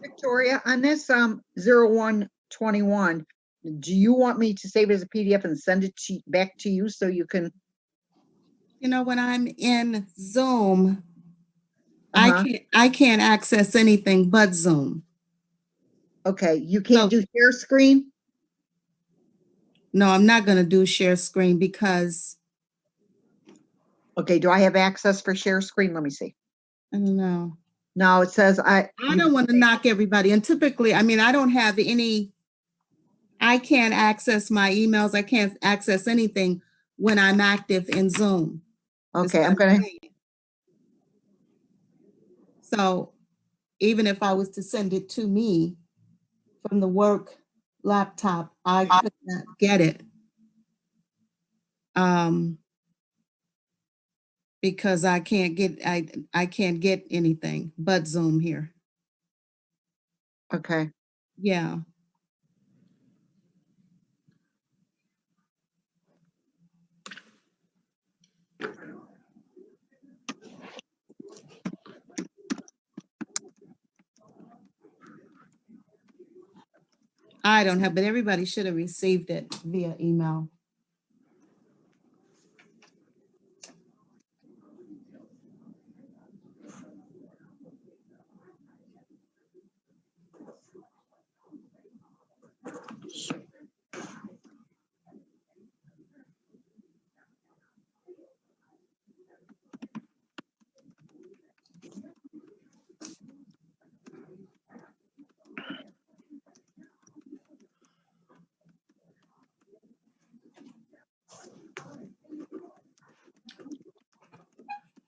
Victoria, on this 0121, do you want me to save it as a PDF and send it back to you so you can? You know, when I'm in Zoom, Uh-huh. I can't access anything but Zoom. Okay, you can't do share screen? No, I'm not going to do share screen because Okay, do I have access for share screen? Let me see. I don't know. No, it says I don't want to knock everybody. And typically, I mean, I don't have I can't access my emails. I can't access anything when I'm active in Zoom. Okay, I'm gonna. So even if I was to send it to me from the work laptop, I could not get it. Because I can't get anything but Zoom here. Okay. Yeah. I don't have, but everybody should have received it via email.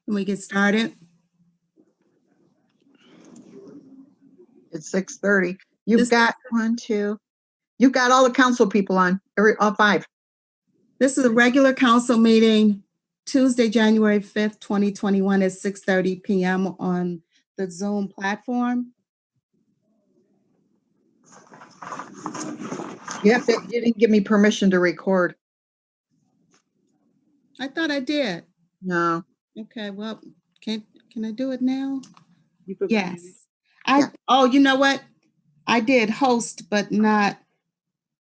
Can we get started? It's 6:30. You've got you've got all the council people on, all 5. This is a regular council meeting, Tuesday, January 5th, 2021 at 6:30 p.m. on the Zoom platform. You didn't give me permission to record. I thought I did. No. Okay, well, can I do it now? Yes. Yeah. Oh, you know what? I did host, but not.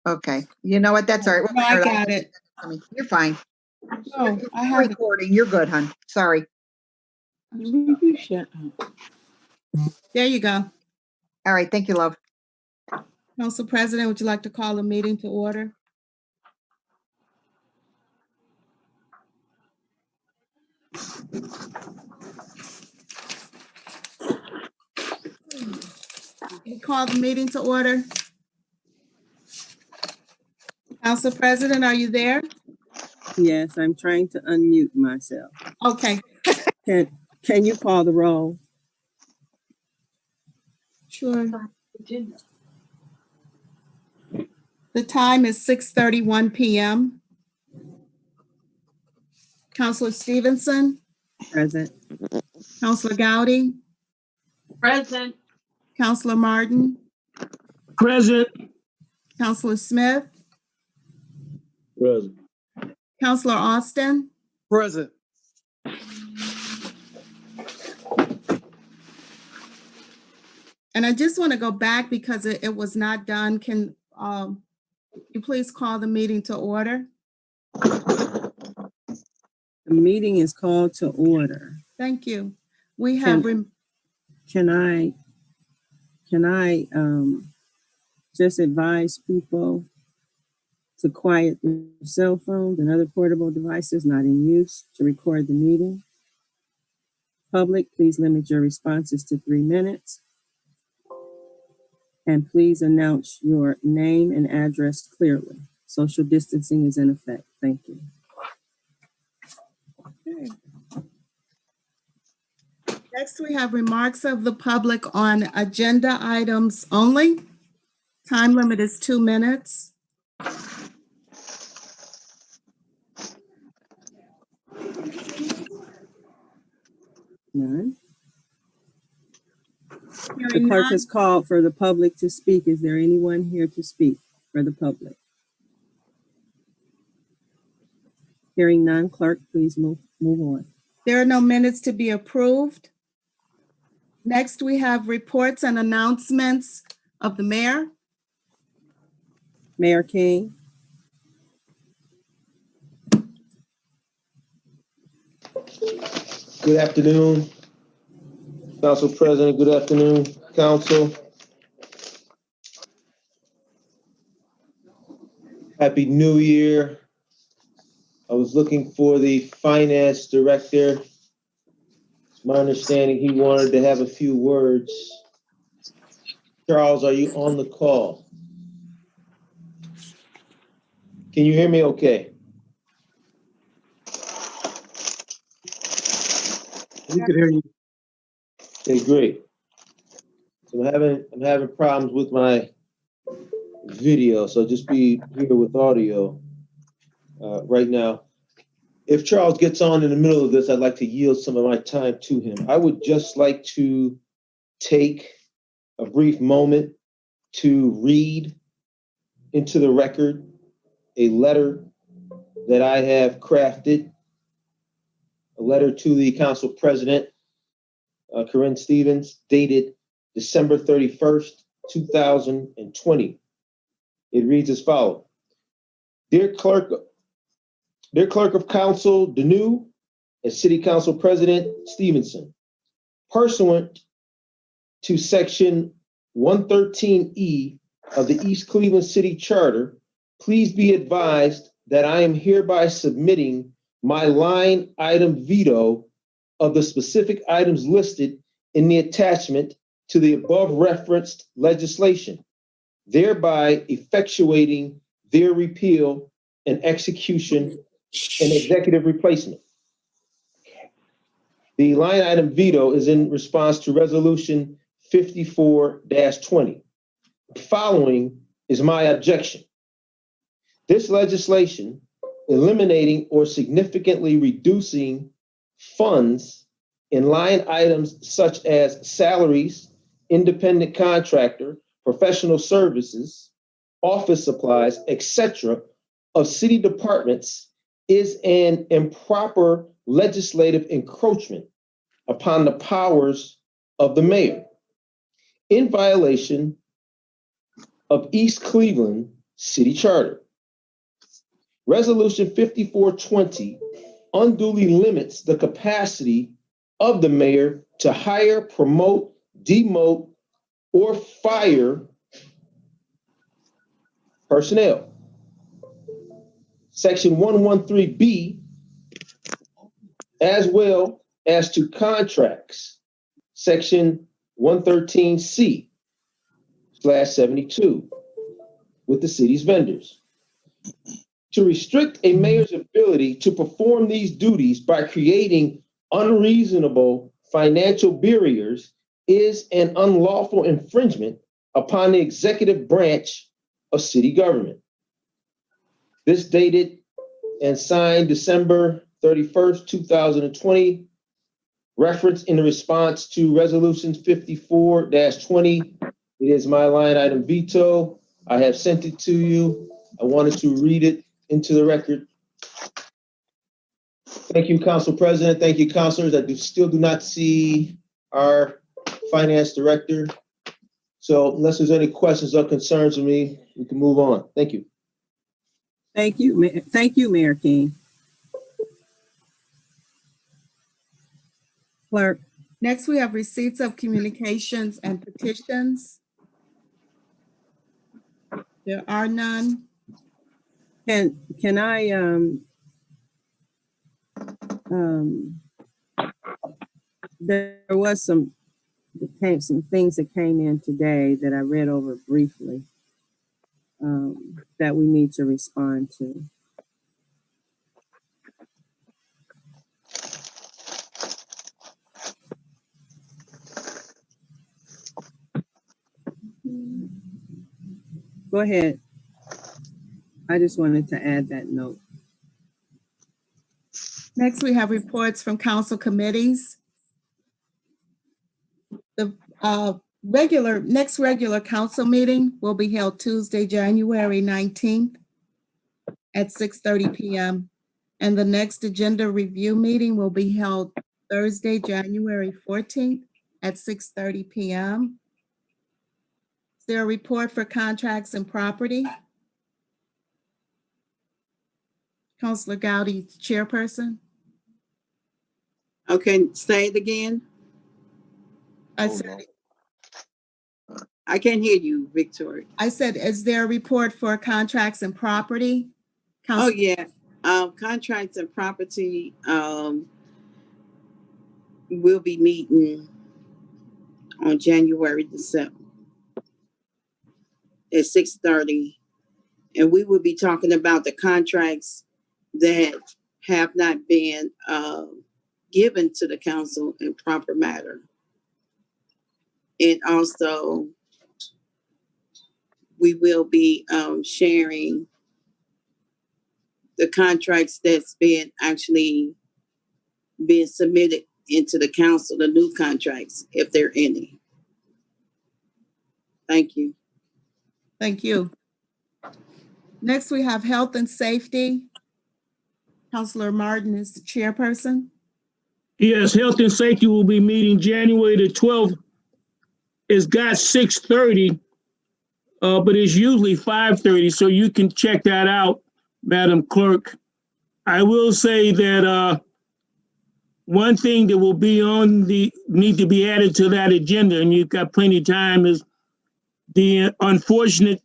Okay. You know what? That's all right. No, I got it. You're fine. Oh, I have recording. You're good, hon. Sorry. There you go. All right. Thank you, love. Council President, would you like to call the meeting to order? You call the meeting to order. Council President, are you there? Yes, I'm trying to unmute myself. Okay. Can you call the roll? Sure. The time is 6:31 p.m. Councilor Stevenson? Present. Councilor Gowdy? Present. Councilor Martin? Present. Councilor Smith? Present. Councilor Austin? Present. And I just want to go back because it was not done. Can you please call the meeting to order? The meeting is called to order. Thank you. We have. Can I just advise people to quiet their cell phones and other portable devices not in use to record the meeting? Public, please limit your responses to 3 minutes. And please announce your name and address clearly. Social distancing is in effect. Thank you. Okay. Next, we have remarks of the public on agenda items only. Time limit is 2 minutes. None. Hearing clerk none. has called for the public to speak. Is there anyone here to speak for the public? Hearing none, clerk, please move on. There are no minutes to be approved. Next, we have reports and announcements of the mayor. Mayor King, Good afternoon, Council President. Good afternoon, Council. Happy New Year. I was looking for the Finance Director. It's my understanding he wanted to have a few words. Charles, are you on the call? Can you hear me okay? We could hear you. Okay, great. So I'm having problems with my video, so just be here with audio right now. If Charles gets on in the middle of this, I'd like to yield some of my time to him. I would just like to take a brief moment to read into the record a letter that I have crafted, a letter to the Council President, Corinne Stevens, dated December 31st, 2020. It reads as follows. Dear Clerk of Council Deneau and City Council President Stevenson, pursuant to Section 113E of the East Cleveland City Charter, please be advised that I am hereby submitting my line item veto of the specific items listed in the attachment to the above referenced legislation, thereby effectuating their repeal and execution and executive replacement. The line item veto is in response to Resolution 54-20. Following is my objection. This legislation, eliminating or significantly reducing funds in line items such as salaries, independent contractor, professional services, office supplies, etc., of city departments is an improper legislative encroachment upon the powers of the mayor in violation of East Cleveland City Charter. Resolution 54-20 unduly limits the capacity of the mayor to hire, promote, demote, or fire personnel. Section 113B, as well as to contracts. Section 113C/72 with the city's vendors. To restrict a mayor's ability to perform these duties by creating unreasonable financial barriers is an unlawful infringement upon the executive branch of city government. This dated and signed December 31st, 2020, referenced in the response to Resolution 54-20. It is my line item veto. I have sent it to you. I wanted to read it into the record. Thank you, Council President. Thank you, councilors. I still do not see our Finance Director. So unless there's any questions or concerns of me, we can move on. Thank you. thank you, Mayor King. Clerk, Next, we have receipts of communications and petitions. There are none. can I, there was some things that came in today that I read over briefly, that we need to respond to. Go ahead. I just wanted to add that note. Next, we have reports from council committees. The Next regular council meeting will be held Tuesday, January 19th at 6:30 PM. And the next agenda review meeting will be held Thursday, January 14th at 6:30 PM. Is there a report for contracts and property? Councilor Gowdy, chairperson. Okay, say it again. I said, I can't hear you, Victoria. is there a report for contracts and property? Oh, Council- yeah. Contracts and property, we'll be meeting on January the 7th at 6:30. And we will be talking about the contracts that have not been, given to the council in proper matter. And also, we will be, sharing the contracts that's been actually being submitted into the council, the new contracts, if there are any. Thank you. Thank you. Next, we have health and safety. Councilor Martin is the chairperson. Yes, Health and Safety will be meeting January the 12th. It's got 6:30, but it's usually 5:30, so you can check that out, Madam Clerk. I will say that one thing that will be need to be added to that agenda, and you've got plenty of time, is the unfortunate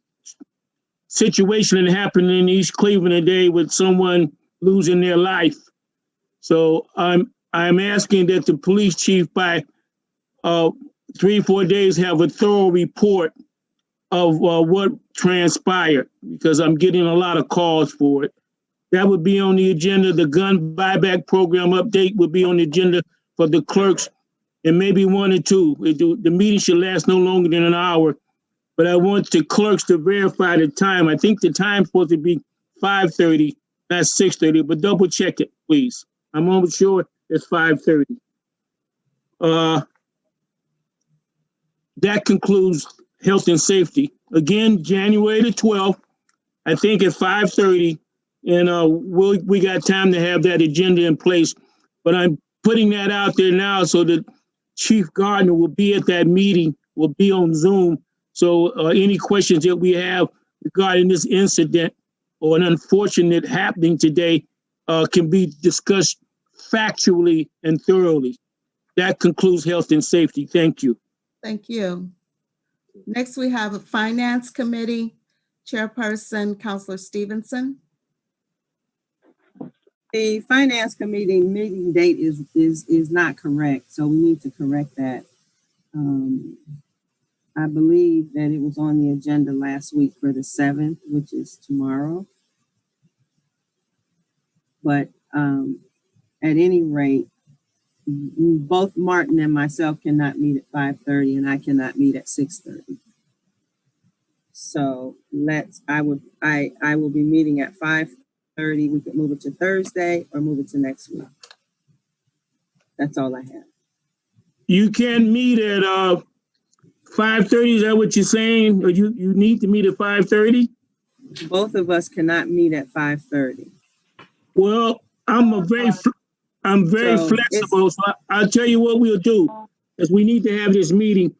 situation that happened in East Cleveland today with someone losing their life. So I'm asking that the police chief by 3-4 days have a thorough report of what transpired, because I'm getting a lot of calls for it. That would be on the agenda. The gun buyback program update would be on the agenda for the clerks, and maybe 1 or 2. The meeting should last no longer than an hour, but I want the clerks to verify the time. I think the time's supposed to be 5:30, not 6:30, but double check it, please. I'm almost sure it's 5:30. That concludes health and safety. Again, January the 12th, I think at 5:30, and we got time to have that agenda in place. But I'm putting that out there now so that Chief Gardner will be at that meeting, will be on Zoom. So any questions that we have regarding this incident or an unfortunate happening today can be discussed factually and thoroughly. That concludes health and safety. Thank you. Thank you. Next, we have a finance committee chairperson, Councilor Stevenson. The finance committee meeting date is not correct, so we need to correct that. I believe that it was on the agenda last week for the 7th, which is tomorrow. But at any rate, both Martin and myself cannot meet at 5:30, and I cannot meet at 6:30. So I will be meeting at 5:30. We could move it to Thursday or move it to next week. That's all I have. You can meet at 5:30. Is that what you're saying? Or you need to meet at 5:30? Both of us cannot meet at 5:30. Well, I'm very So flexible. So I'll tell you what we'll do, because we need to have this meeting.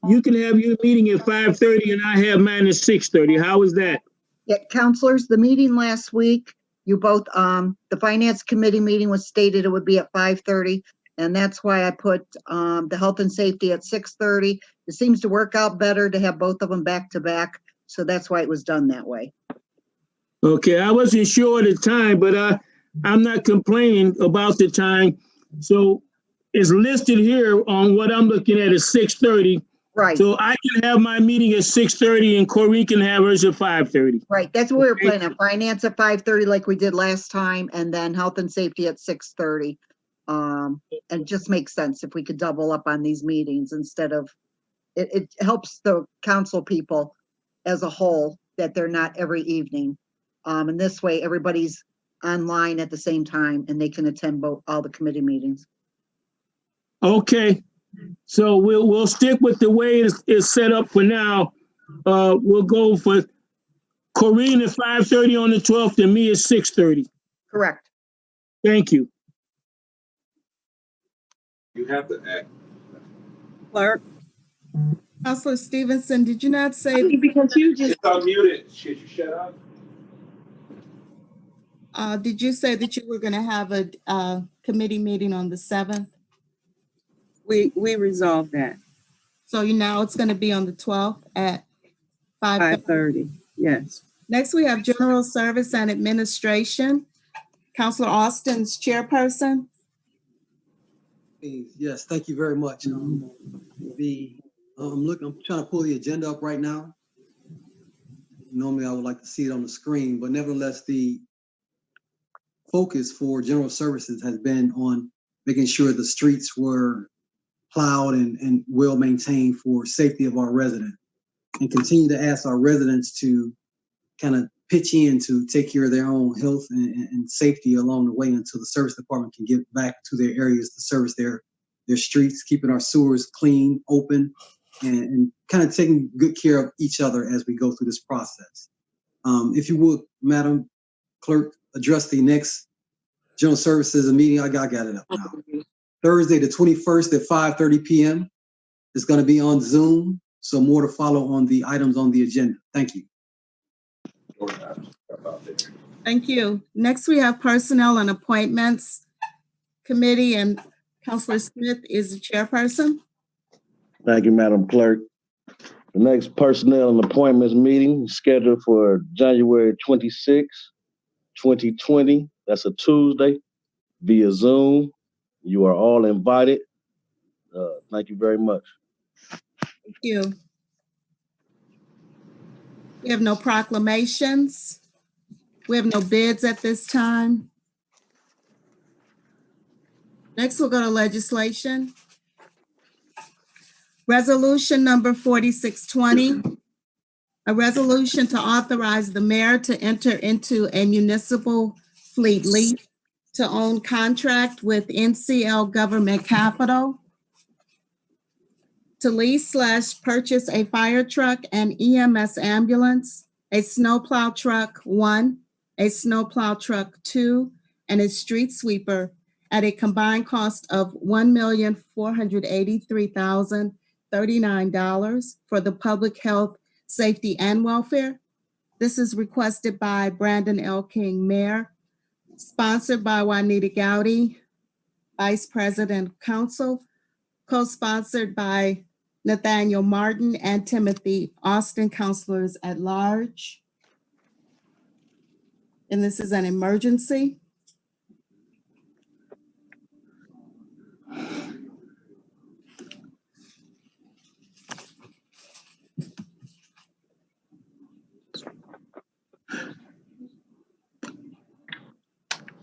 You can have your meeting at 5:30 and I have mine at 6:30. How is that? Yeah, counselors, the meeting last week, you both, the finance committee meeting was stated it would be at 5:30. And that's why I put, the health and safety at 6:30. It seems to work out better to have both of them back to back. So that's why it was done that way. Okay, I wasn't sure at the time, but I'm not complaining about the time. So it's listed here on what I'm looking at is 6:30. Right, So I can have my meeting at 6:30 and Corrine can have hers at 5:30. right. That's what we were Okay. planning, finance at 5:30 like we did last time, and then health and safety at 6:30. And it just makes sense if we could double up on these meetings instead of, it helps the council people as a whole that they're not every evening. And this way, everybody's online at the same time and they can attend all the committee meetings. Okay, So we'll stick with the way it's set up for now. We'll go for Corinne at 5:30 on the 12th and me at 6:30. Correct. Thank you. You have to act. Clerk, Counselor Stevenson, did you not say, Because you just, It's unmuted. Should you shut up? did you say that you were gonna have a, committee meeting on the 7th? we resolved that, So now it's gonna be on the 12th at 5:30. 5:30, yes. Next, we have General Service and Administration. Counselor Austin's chairperson. Yes, thank you very much. I'm trying to pull the agenda up right now. Normally, I would like to see it on the screen, but nevertheless, the focus for general services has been on making sure the streets were plowed and well maintained for safety of our residents, and continue to ask our residents to kind of pitch in to take care of their own health and safety along the way until the service department can get back to their areas to service their streets, keeping our sewers clean, open, and kind of taking good care of each other as we go through this process. If you would, Madam Clerk, address the next general services meeting. I got it up now. Thursday, the 21st at 5:30 p.m. It's going to be on Zoom, so more to follow on the items on the agenda. Thank you. Thank you. Next, we have Personnel and Appointments Committee, and Counselor Smith is the chairperson. Thank you, Madam Clerk. The next Personnel and Appointments meeting is scheduled for January 26, 2020. That's a Tuesday via Zoom. You are all invited. Thank you very much. Thank you. We have no proclamations. We have no bids at this time. Next, we'll go to legislation. Resolution number 4620, a resolution to authorize the mayor to enter into a municipal fleet lease to own contract with NCL Government Capital to lease/purchase a fire truck and EMS ambulance, a snowplow truck 1, a snowplow truck 2, and a street sweeper at a combined cost of $1,483,039 for the public health, safety, and welfare. This is requested by Brandon L. King, Mayor, sponsored by Juanita Gowdy, Vice President Council, co-sponsored by Nathaniel Martin and Timothy Austin, Councilors at Large. And this is an emergency.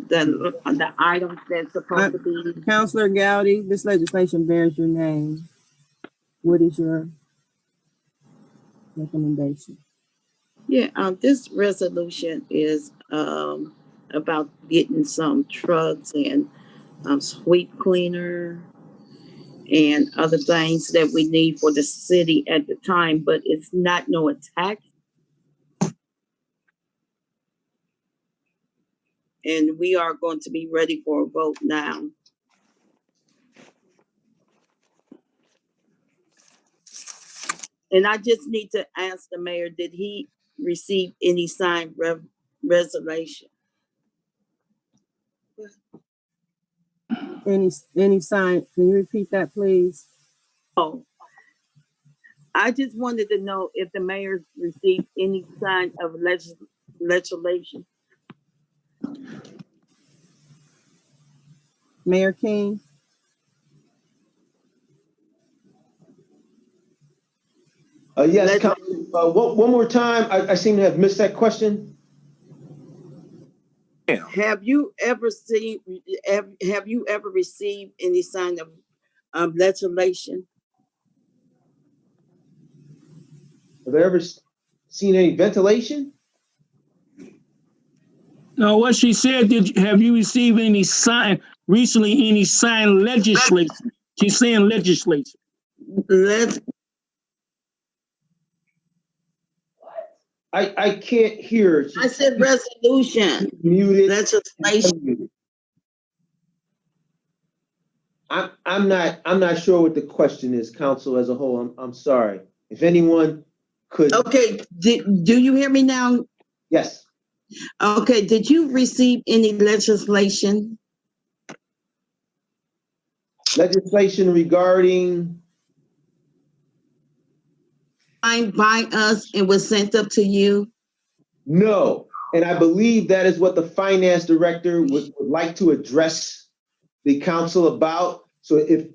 the items that's supposed to be, Counselor Gowdy, this legislation bears your name. What is your recommendation? yeah, this resolution is, about getting some trucks and, sweep cleaner and other things that we need for the city at the time, but it's not no attack. And we are going to be ready for a vote now. And I just need to ask the mayor, did he receive any signed reservation? Any sign, can you repeat that, please? Oh, I just wanted to know if the mayor received any sign of legislation. Mayor King? Yes, one more time. I seem to have missed that question. Have you ever received any sign of legislation? Have I ever seen any ventilation? No, what she said, have you received any signed legislation? She's saying legislation. Let's, I can't hear her. I said resolution, She's muted. legislation. I'm not sure what the question is, council as a whole. I'm sorry. If anyone could, Okay, do you hear me now? yes. Okay, did you receive any legislation Legislation regarding, signed by us and was sent up to you? no. And I believe that is what the finance director would like to address the council about. So if,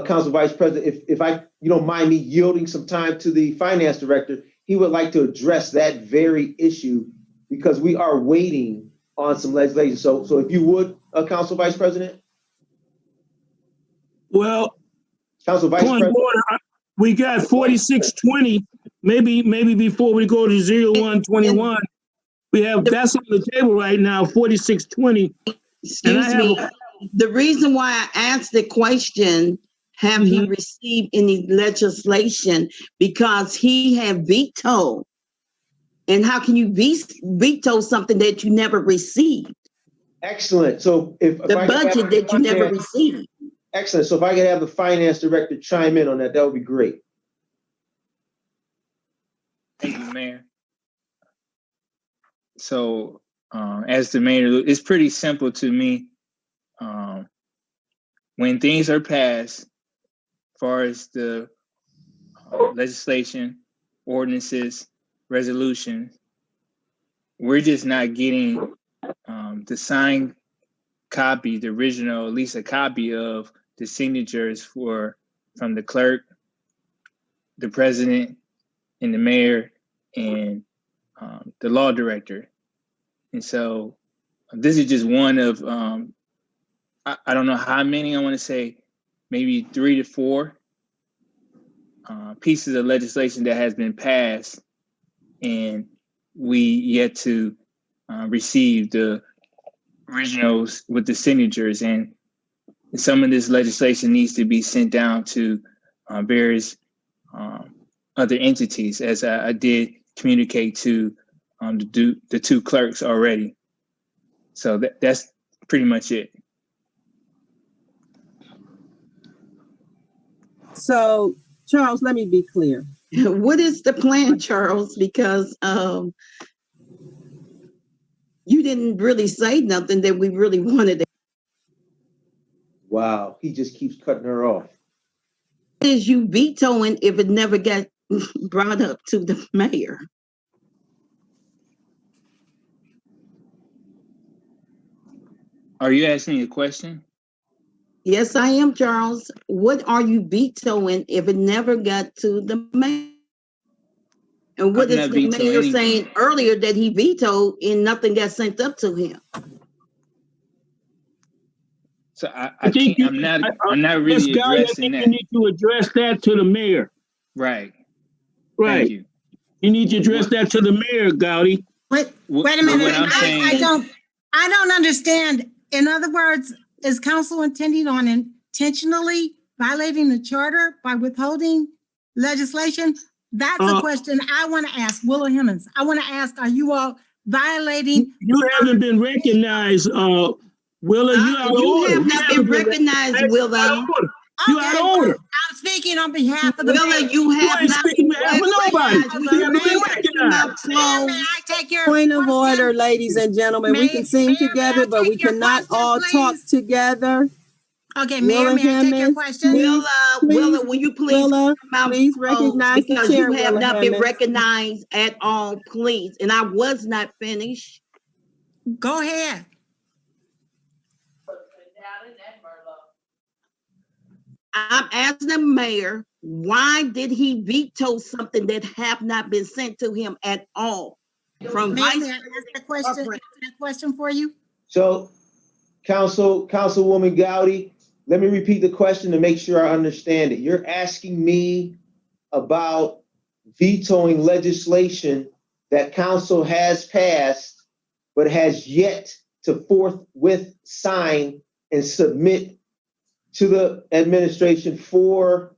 Council Vice President, if you don't mind me yielding some time to the finance director, he would like to address that very issue because we are waiting on some legislation. So if you would, Council Vice President? Well, Council Vice point of President? order, we got 4620. Maybe before we go to 0121, we have that's on the table right now, 4620. Excuse me, the reason why I asked the question, have he received any legislation? Because he had vetoed. And how can you veto something that you never received? Excellent. So if The I could have budget that you never received. Excellent. So if I could have the finance director chime in on that, that would be great. Thank you, Mayor. So, as the mayor, it's pretty simple to me. When things are passed, as far as the legislation, ordinances, resolutions, we're just not getting the signed copy, the original, at least a copy of the signatures from the clerk, the president, and the mayor, and the law director. And so this is just one of, I don't know how many, I want to say maybe 3 to 4 pieces of legislation that has been passed, and we yet to receive the originals with the signatures. And some of this legislation needs to be sent down to various other entities, as I did communicate to the 2 clerks already. So that's pretty much it. So, Charles, let me be clear. What is the plan, Charles? Because you didn't really say nothing that we really wanted. Wow, he just keeps cutting her off. What is you vetoing if it never got brought up to the mayor? Are you asking me a question? Yes, I am, Charles. What are you vetoing if it never got to the mayor? And what I'm is not the vetoing mayor anything. saying earlier that he vetoed and nothing got sent up to him? So I can't, I'm not really Ms. Gotti, addressing I think that. you need to address that to the mayor. Right. Right. Thank you. You need to address that to the mayor, Gotti. Wait What a minute, I'm I saying, don't understand. In other words, is council intending on intentionally violating the charter by withholding legislation? That's a question I want to ask Willa Hemmons. I want to ask, are you all violating? You haven't been recognized, Willa. You out of You order. have not been recognized, Willa. You out of order. I'm speaking on behalf of the Willa, mayor. you have ain't not speaking been for nobody. recognized. You haven't been recognized. Mayor, may I take your Point of question? order, ladies and gentlemen. We can sing Mayor, may I together, but we take your cannot question, all talk please? together. Okay, Mayor, may I take your Willa question? Hemmons, Willa, will you please Willa, come out please close, recognize the because chair, you have Willa not been Hemmons. recognized at all, please. And I was not finished. Go ahead. I'm asking the mayor, why did he veto something that have not been sent to him at all? From Mayor, vice may I ask that question for you? So, Councilwoman Gowdy, let me repeat the question to make sure I understand it. You're asking me about vetoing legislation that council has passed, but has yet to forthwith sign and submit to the administration for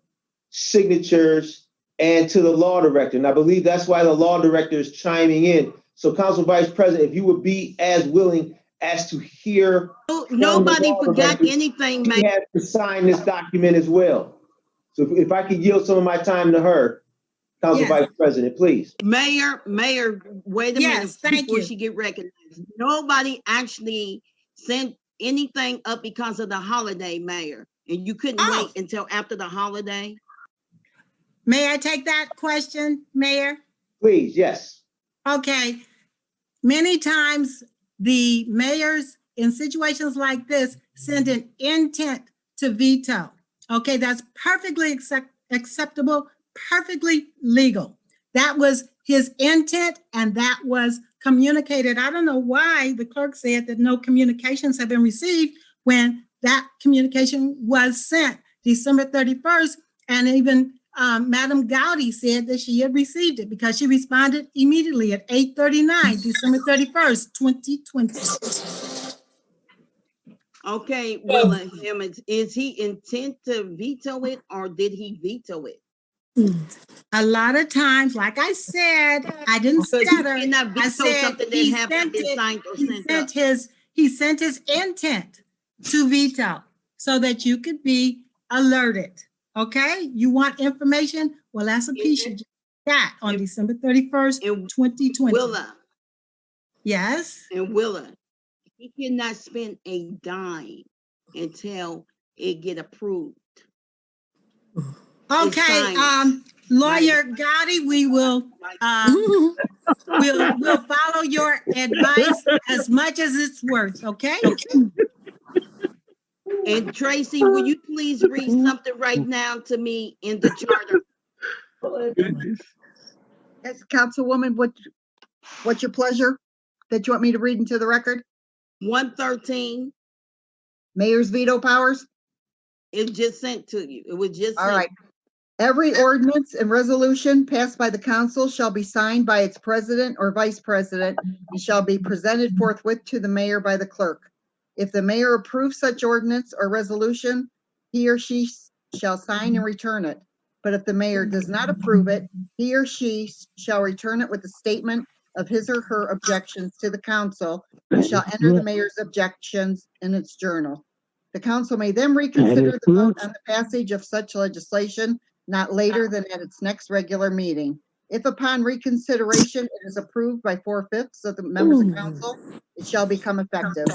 signatures and to the law director. And I believe that's why the law director is chiming in. So Council Vice President, if you would be as willing as to hear. Nobody law forgot director, anything, she Mayor. has to sign this document as well. So if I could yield some of my time to her, Council Yes. Vice President, please. Mayor, wait a minute Yes, thank before you. she get recognized. Nobody actually sent anything up because of the holiday, Mayor. And you couldn't Oh. wait until after the holiday? May I take that question, Mayor? Please, yes. Okay. Many times the mayors in situations like this send an intent to veto. Okay, that's perfectly acceptable, perfectly legal. That was his intent and that was communicated. I don't know why the clerk said that no communications have been received when that communication was sent December 31st. And even Madam Gowdy said that she had received it because she responded immediately at 8:39, December 31st, 2020. Okay, Willa Hemmons, is he intent to veto it or did he veto it? A lot of times, like I said, I didn't Because you stutter. cannot I veto said something that he haven't sent been it. signed or He sent up. sent his intent to veto so that you could be alerted. Okay? You want information? Well, that's a piece you just got on And- December 31st, and 2020. Willa, Yes? and Willa, he cannot spend a dime until it get approved. Okay, signed. Lawyer Gotti, we will, we'll follow your advice as much as it's worth, okay? And Tracy, will you please read something right now to me in the charter? Yes, Councilwoman, what's your pleasure that you want me to read into the record? 113, Mayor's veto powers? it just sent to you. It was just All sent. right. Every ordinance and resolution passed by the council shall be signed by its president or vice president and shall be presented forthwith to the mayor by the clerk. If the mayor approves such ordinance or resolution, he or she shall sign and return it. But if the mayor does not approve it, he or she shall return it with a statement of his or her objections to the council and shall enter the mayor's objections in its journal. The council may then reconsider the vote on the passage of such legislation not later than at its next regular meeting. If upon reconsideration it is approved by 4/5 of the members of council, it shall become effective.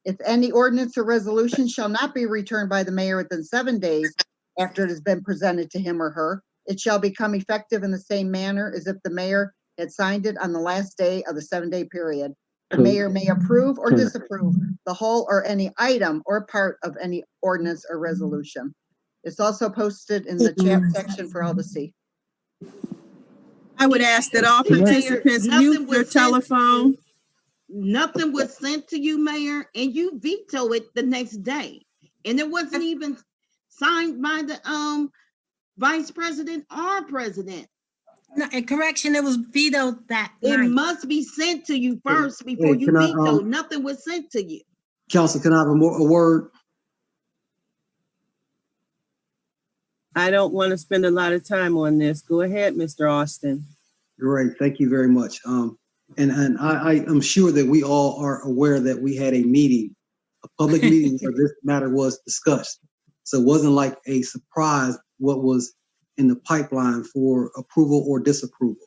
If any ordinance or resolution shall not be returned by the mayor within 7 days after it has been presented to him or her, it shall become effective in the same manner as if the mayor had signed it on the last day of the 7-day period. The mayor may approve or disapprove the whole or any item or part of any ordinance or resolution. It's also posted in the chat section for all to see. I would ask that all Mayor, participants nothing mute was your sent to you. telephone. Nothing was sent to you, Mayor, and you veto it the next day. And it wasn't even signed by the vice president or president. No, a correction, it was vetoed that It night. must be sent to you first before Hey, you can I, veto. Nothing was sent to you. Council, can I have a word? I don't want to spend a lot of time on this. Go ahead, Mr. Austin. Great, thank you very much. And I am sure that we all are aware that we had a meeting, a public meeting where this matter was discussed. So it wasn't like a surprise what was in the pipeline for approval or disapproval.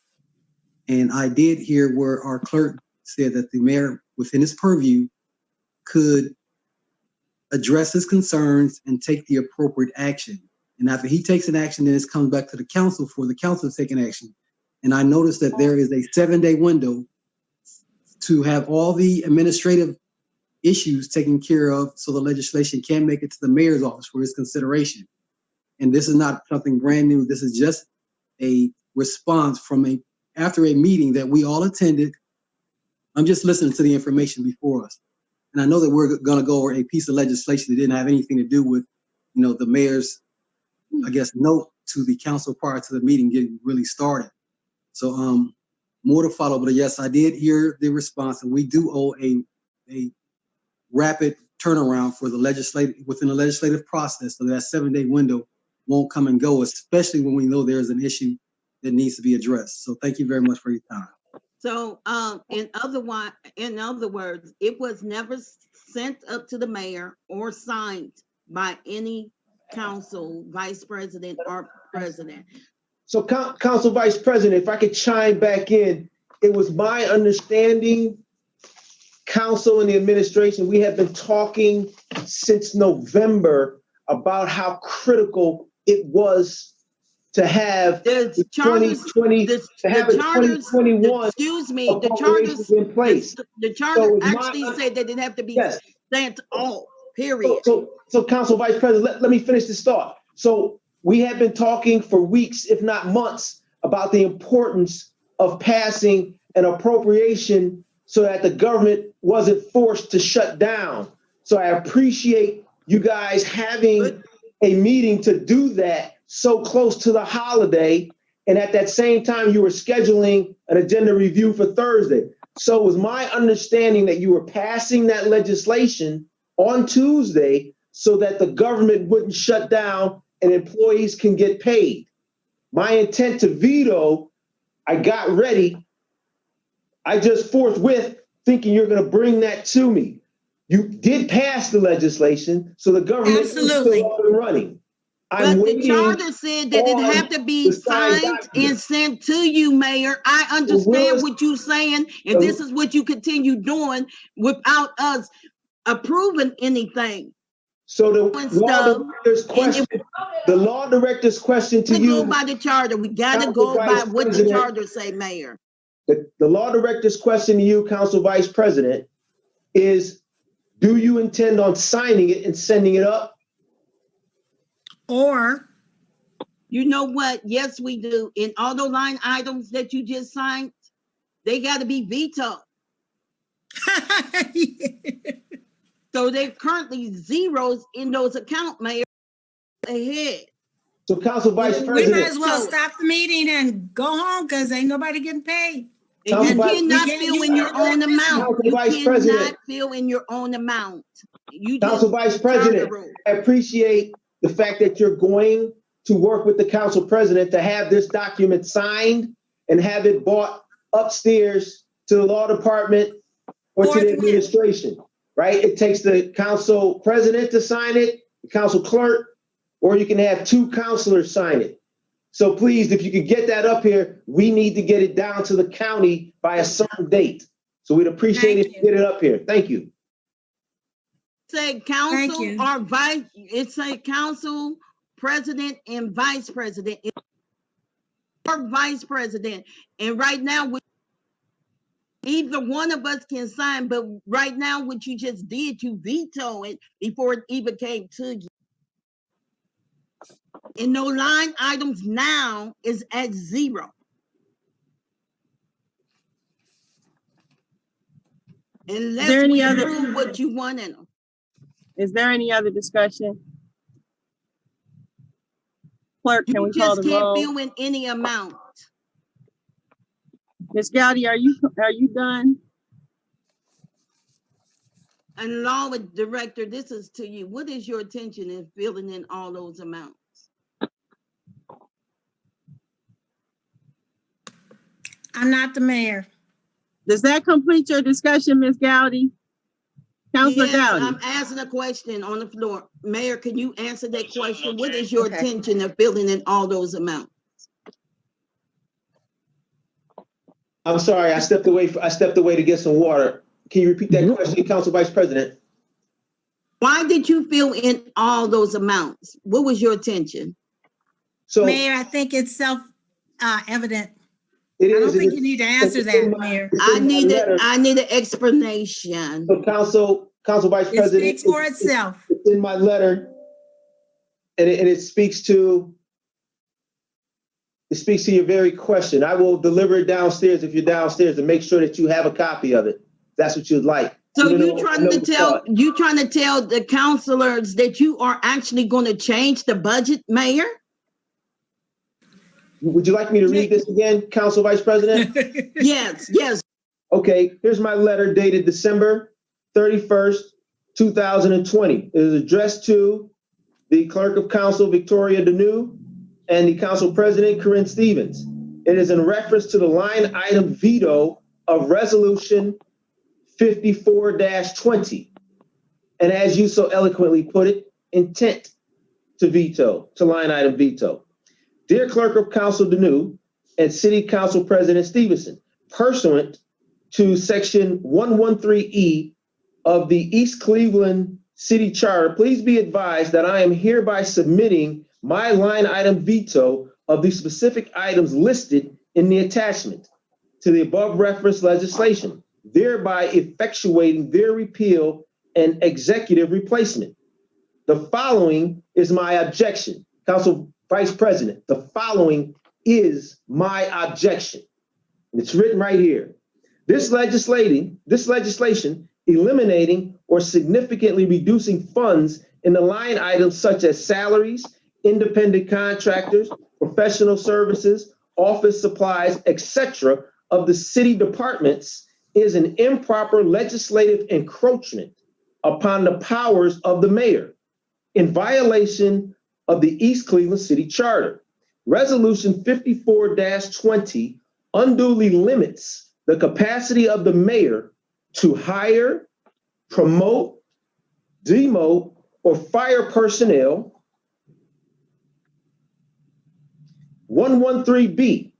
And I did hear where our clerk said that the mayor, within his purview, could address his concerns and take the appropriate action. And after he takes an action, then it comes back to the council for the council to take an action. And I noticed that there is a 7-day window to have all the administrative issues taken care of so the legislation can make it to the mayor's office for his consideration. And this is not something brand new. This is just a response from after a meeting that we all attended. I'm just listening to the information before us. And I know that we're going to go over a piece of legislation that didn't have anything to do with, the mayor's, I guess, note to the council prior to the meeting getting really started. So more to follow, but yes, I did hear the response, and we do owe a rapid turnaround for the within the legislative process, so that 7-day window won't come and go, especially when we know there's an issue that needs to be addressed. So thank you very much for your time. So, in other words, it was never sent up to the mayor or signed by any council, vice president or president. So Council Vice President, if I could chime back in, it was my understanding, council and the administration, we have been talking since November about how critical it was to have The charters, 2020, the to have a charters, 2021 excuse me, the appropriations charters, in place. the charter So it's my- actually said that it have to be Yes. sent off, period. So Council Vice President, let me finish this thought. So we have been talking for weeks, if not months, about the importance of passing an appropriation so that the government wasn't forced to shut down. So I appreciate you guys having a meeting to do that so close to the holiday. And at that same time, you were scheduling an agenda review for Thursday. So it was my understanding that you were passing that legislation on Tuesday so that the government wouldn't shut down and employees can get paid. My intent to veto, I got ready. I just forthwith thinking you're going to bring that to me. You did pass the legislation, so the government is Absolutely. still up and running. I'm But the waiting. charter said that it on have to be the signed signed document. and sent to you, Mayor. I understand Willis- what you're saying, and this is what you continue doing without us approving anything. So the and law stuff, director's and question, the law director's question to We go you, by the charter. We gotta Council go by Vice what the President. charter say, Mayor. the law director's question to you, Council Vice President, is do you intend on signing it and sending it up? Or, You know what? Yes, we do. In all those line items that you just signed, they gotta be vetoed. So they're currently zeros in those account, Mayor. Ahead. So Council Vice we might President, as well stop the meeting and go home because ain't nobody getting paid. And Council you Vice- cannot We can't fill use in your our own electricity. amount. Council You Vice cannot President. fill in your own amount. You Council just Vice charter President, rule. I appreciate the fact that you're going to work with the Council President to have this document signed and have it brought upstairs to the law department or to the Forthwith. administration, right? It takes the Council President to sign it, the Council Clerk, or you can have two councilors sign it. So please, if you could get that up here, we need to get it down to the county by a certain date. So we'd appreciate Thank if you get it up here. Thank you. Say council you. or vice, it say council, president and vice president. Or vice president. And right now, either one of us can sign, but right now, what you just did, you veto it before it even came to you. And no line items now is at zero. Unless there any we other- approve what you want in them. Is there any other discussion? Clerk, can we You call just the can't roll? fill in any amount. Ms. Gowdy, are you done? And law director, this is to you. What is your intention in filling in all those amounts? I'm not the mayor. Does that complete your discussion, Ms. Gowdy? Councilor Yes, Gowdy? I'm asking a question on the floor. Mayor, can you answer that question? What is your intention of filling in all those amounts? I'm sorry, I stepped away to get some water. Can you repeat that question, Council Vice President? Why did you fill in all those amounts? What was your intention? So it Mayor, I think it's self-evident. is. I don't think it you is- need to answer it's that, in my- Mayor. it's I in my letter. need an explanation. So Council Vice It President. speaks for itself. It's in my letter. And it speaks to your very question. I will deliver it downstairs if you're downstairs and make sure that you have a copy of it. If that's what you'd like. So Even you though I trying know to the tell, thought. you trying to tell the counselors that you are actually going to change the budget, Mayor? Would you like me to read this again, Council Vice President? Yes, yes. Okay, here's my letter dated December 31st, 2020. It is addressed to the Clerk of Council, Victoria Deneau, and the Council President, Corinne Stevens. It is in reference to the line item veto of Resolution 54-20. And as you so eloquently put it, intent to veto, to line item veto. Dear Clerk of Council Deneau and City Council President Stevenson, pursuant to Section 113E of the East Cleveland City Charter, please be advised that I am hereby submitting my line item veto of the specific items listed in the attachment to the above referenced legislation, thereby effectuating their repeal and executive replacement. The following is my objection. Council Vice President, the following is my objection. It's written right here. This legislation eliminating or significantly reducing funds in the line items such as salaries, independent contractors, professional services, office supplies, etc. of the city departments is an improper legislative encroachment upon the powers of the mayor in violation of the East Cleveland City Charter. Resolution 54-20 unduly limits the capacity of the mayor to hire, promote, demote, or fire personnel. 113B,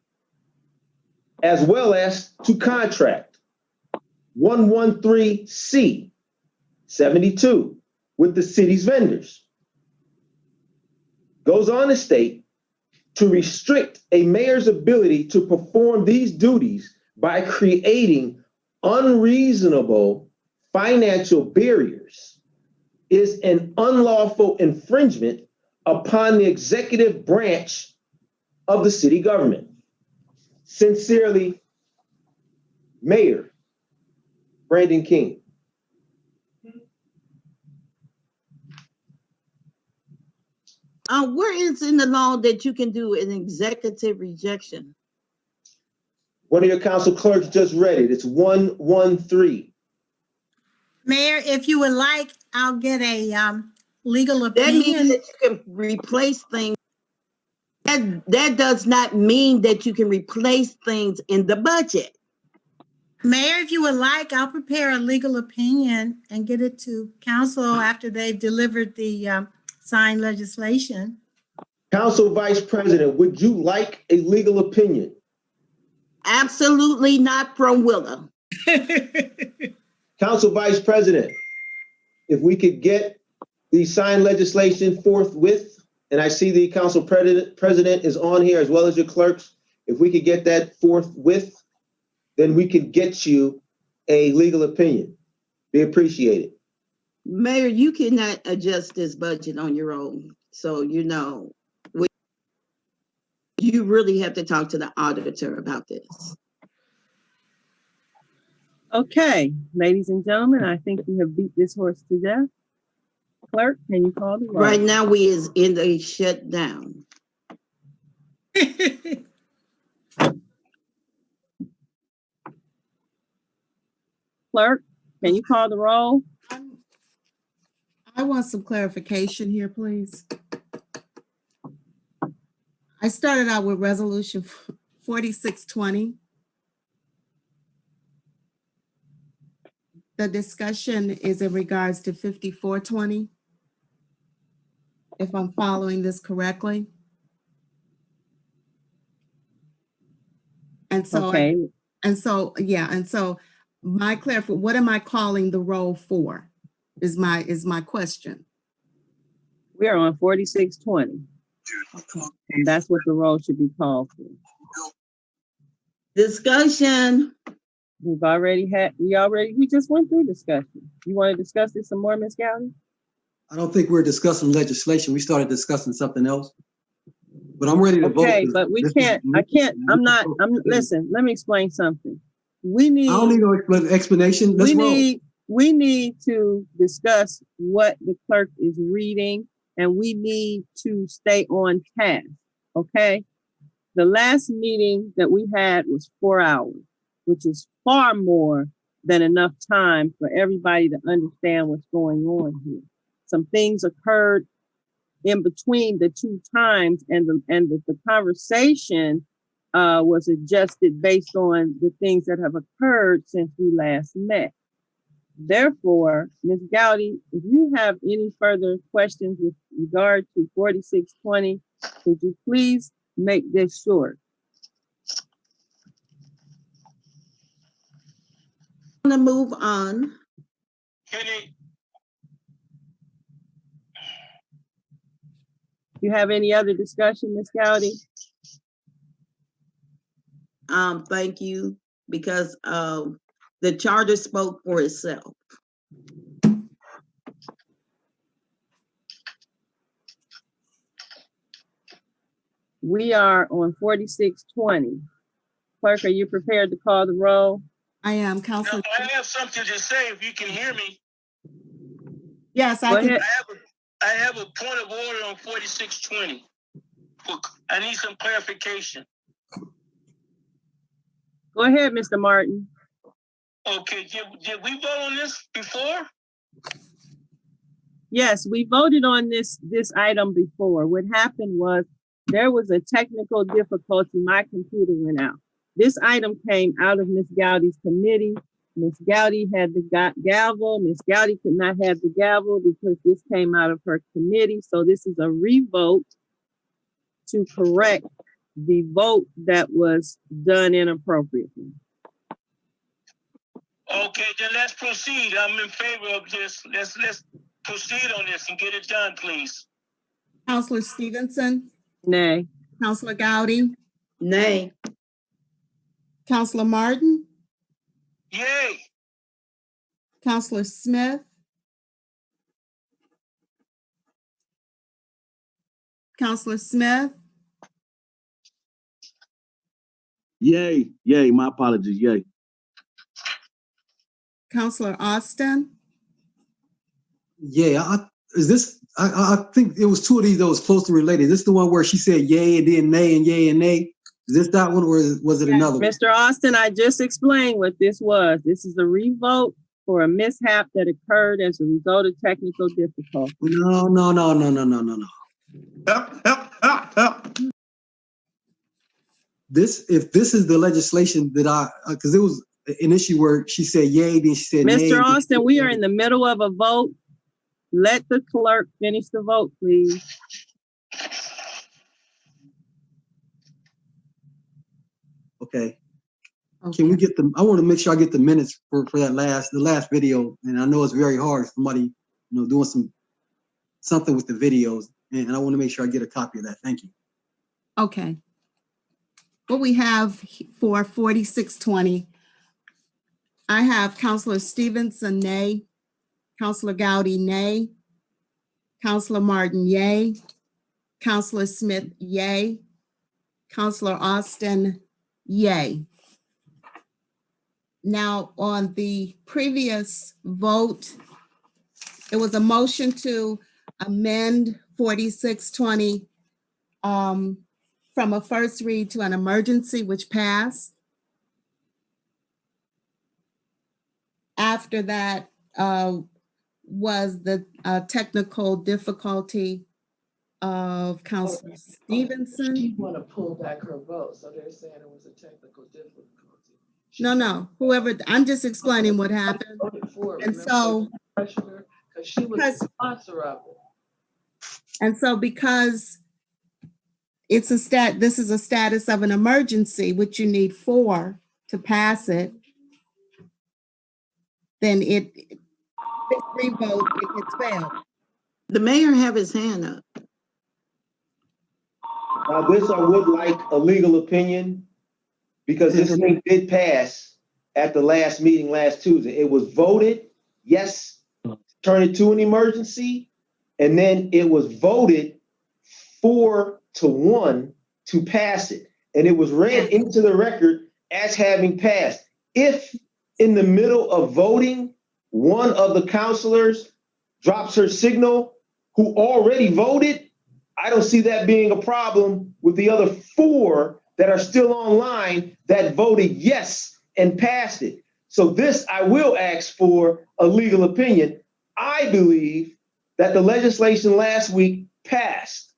as well as to contract. 113C, 72, with the city's vendors. Goes on to state to restrict a mayor's ability to perform these duties by creating unreasonable financial barriers is an unlawful infringement upon the executive branch of the city government. Sincerely, Mayor Brandon King. Where is in the law that you can do an executive rejection? One of your council clerks just read it. It's 113. Mayor, if you would like, I'll get a legal That means opinion. that you can replace things. That does not mean that you can replace things in the budget. Mayor, if you would like, I'll prepare a legal opinion and get it to council after they've delivered the signed legislation. Council Vice President, would you like a legal opinion? Absolutely not from Willa. Council Vice President, if we could get the signed legislation forthwith, and I see the Council President is on here as well as your clerks, if we could get that forthwith, then we could get you a legal opinion. Be appreciated. Mayor, you cannot adjust this budget on your own. So, you really have to talk to the auditor about this. Okay, ladies and gentlemen, I think we have beat this horse to death. Clerk, can you call the roll? Right now, we is in the shutdown. Clerk, can you call the roll? I want some clarification here, please. I started out with Resolution 4620. The discussion is in regards to 5420. If I'm following this correctly. And so, Okay, and so my clarification, what am I calling the roll for? Is my question. we are on 4620. And that's what the roll should be called for. Discussion. We just went through discussion. You want to discuss this some more, Ms. Gowdy? I don't think we're discussing legislation. We started discussing something else. But I'm ready to vote. Okay, but we can't, listen, let me explain something. We I don't need need, no explanation. Let's roll. we need to discuss what the clerk is reading, and we need to stay on task, okay? The last meeting that we had was 4 hours, which is far more than enough time for everybody to understand what's going on here. Some things occurred in between the two times, and the conversation was adjusted based on the things that have occurred since we last met. Therefore, Ms. Gowdy, if you have any further questions with regard to 4620, could you please make this short? I'm gonna move on. You have any other discussion, Ms. Gowdy? Thank you, because the charter spoke for itself. We are on 4620. Clerk, are you prepared to call the roll? I am, Counselor. I have something to say if you can hear me. Yes, Go I can. ahead. I have a point of order on 4620. I need some clarification. Go ahead, Mr. Martin. Okay, did we vote on this before? Yes, we voted on this item before. What happened was there was a technical difficulty. My computer went out. This item came out of Ms. Gowdy's committee. Ms. Gowdy had the gavel. Ms. Gowdy could not have the gavel because this came out of her committee. So this is a revote to correct the vote that was done inappropriately. Okay, then let's proceed. I'm in favor of this. Let's proceed on this and get it done, please. Counselor Stevenson, Nay. Counselor Gowdy, Nay. Counselor Martin, Yay! Counselor Smith, Counselor Smith, Yay, yay, my apologies, yay. Counselor Austin, Yeah, I think it was two of these that was closely related. This is the one where she said yay and then nay and yay and nay. Is this that one, or was it another one? Mr. Austin, I just explained what this was. This is a revote for a mishap that occurred as a result of technical difficulty. No. If this is the legislation that because it was an issue where she said yay, then she said nay. Mr. Austin, we are in the middle of a vote. Let the clerk finish the vote, please. Okay. Can we get I want to make sure I get the minutes for the last video. And I know it's very hard for somebody, doing something with the videos. And I want to make sure I get a copy of that. Thank you. okay. What we have for 4620, I have Counselor Stevenson, nay. Counselor Gowdy, nay. Counselor Martin, yay. Counselor Smith, yay. Counselor Austin, yay. Now, on the previous vote, it was a motion to amend 4620 from a first read to an emergency, which passed. After that was the technical difficulty of Counselor Stevenson. She want to pull back her vote, so they're saying it was a technical difficulty. No, whoever, I'm just explaining what happened. And so, Because she was the sponsor of it. And so because this is a status of an emergency, which you need 4 to pass it, then it revote, it gets failed. The mayor have his hand up. Now, this I would like a legal opinion, because this thing did pass at the last meeting last Tuesday. It was voted, yes, turn it to an emergency, and then it was voted 4-1 to pass it. And it was read into the record as having passed. If in the middle of voting, one of the counselors drops her signal who already voted, I don't see that being a problem with the other 4 that are still online that voted yes and passed it. So this, I will ask for a legal opinion. I believe that the legislation last week passed.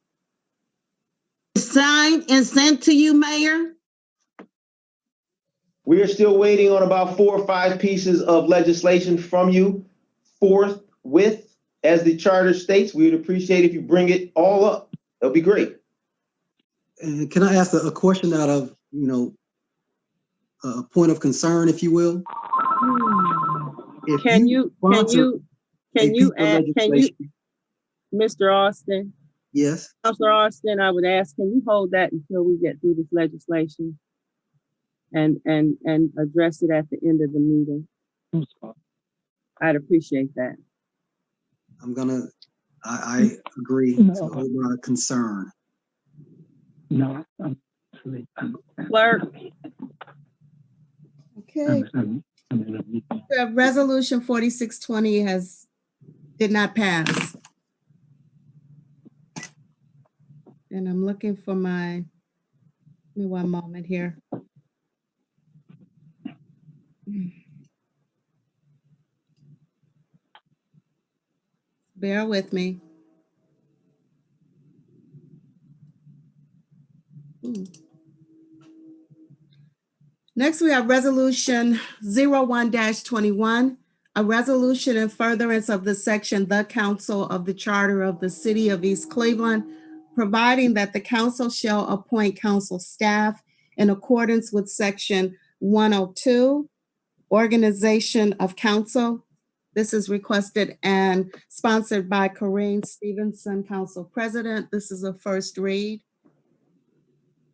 Signed and sent to you, Mayor? We are still waiting on about 4 or 5 pieces of legislation from you forthwith. As the charter states, we would appreciate if you bring it all up. That'll be great. And can I ask a question out of, a point of concern, if you will? If Can sponsor you a piece of add, legislation- Mr. Austin, Yes, Counselor Austin, I would ask, can you hold that until we get through this legislation? And address it at the end of the meeting? I'd appreciate that. I agree to hold my concern. Clerk, Okay. Resolution 4620 did not pass. And I'm looking for give me one moment here. Bear with me. Next, we have Resolution 01-21, a resolution in furtherance of the section, the Council of the Charter of the City of East Cleveland, providing that the council shall appoint council staff in accordance with section 102, Organization of Council. This is requested and sponsored by Corinne Stevenson, Council President. This is a first read.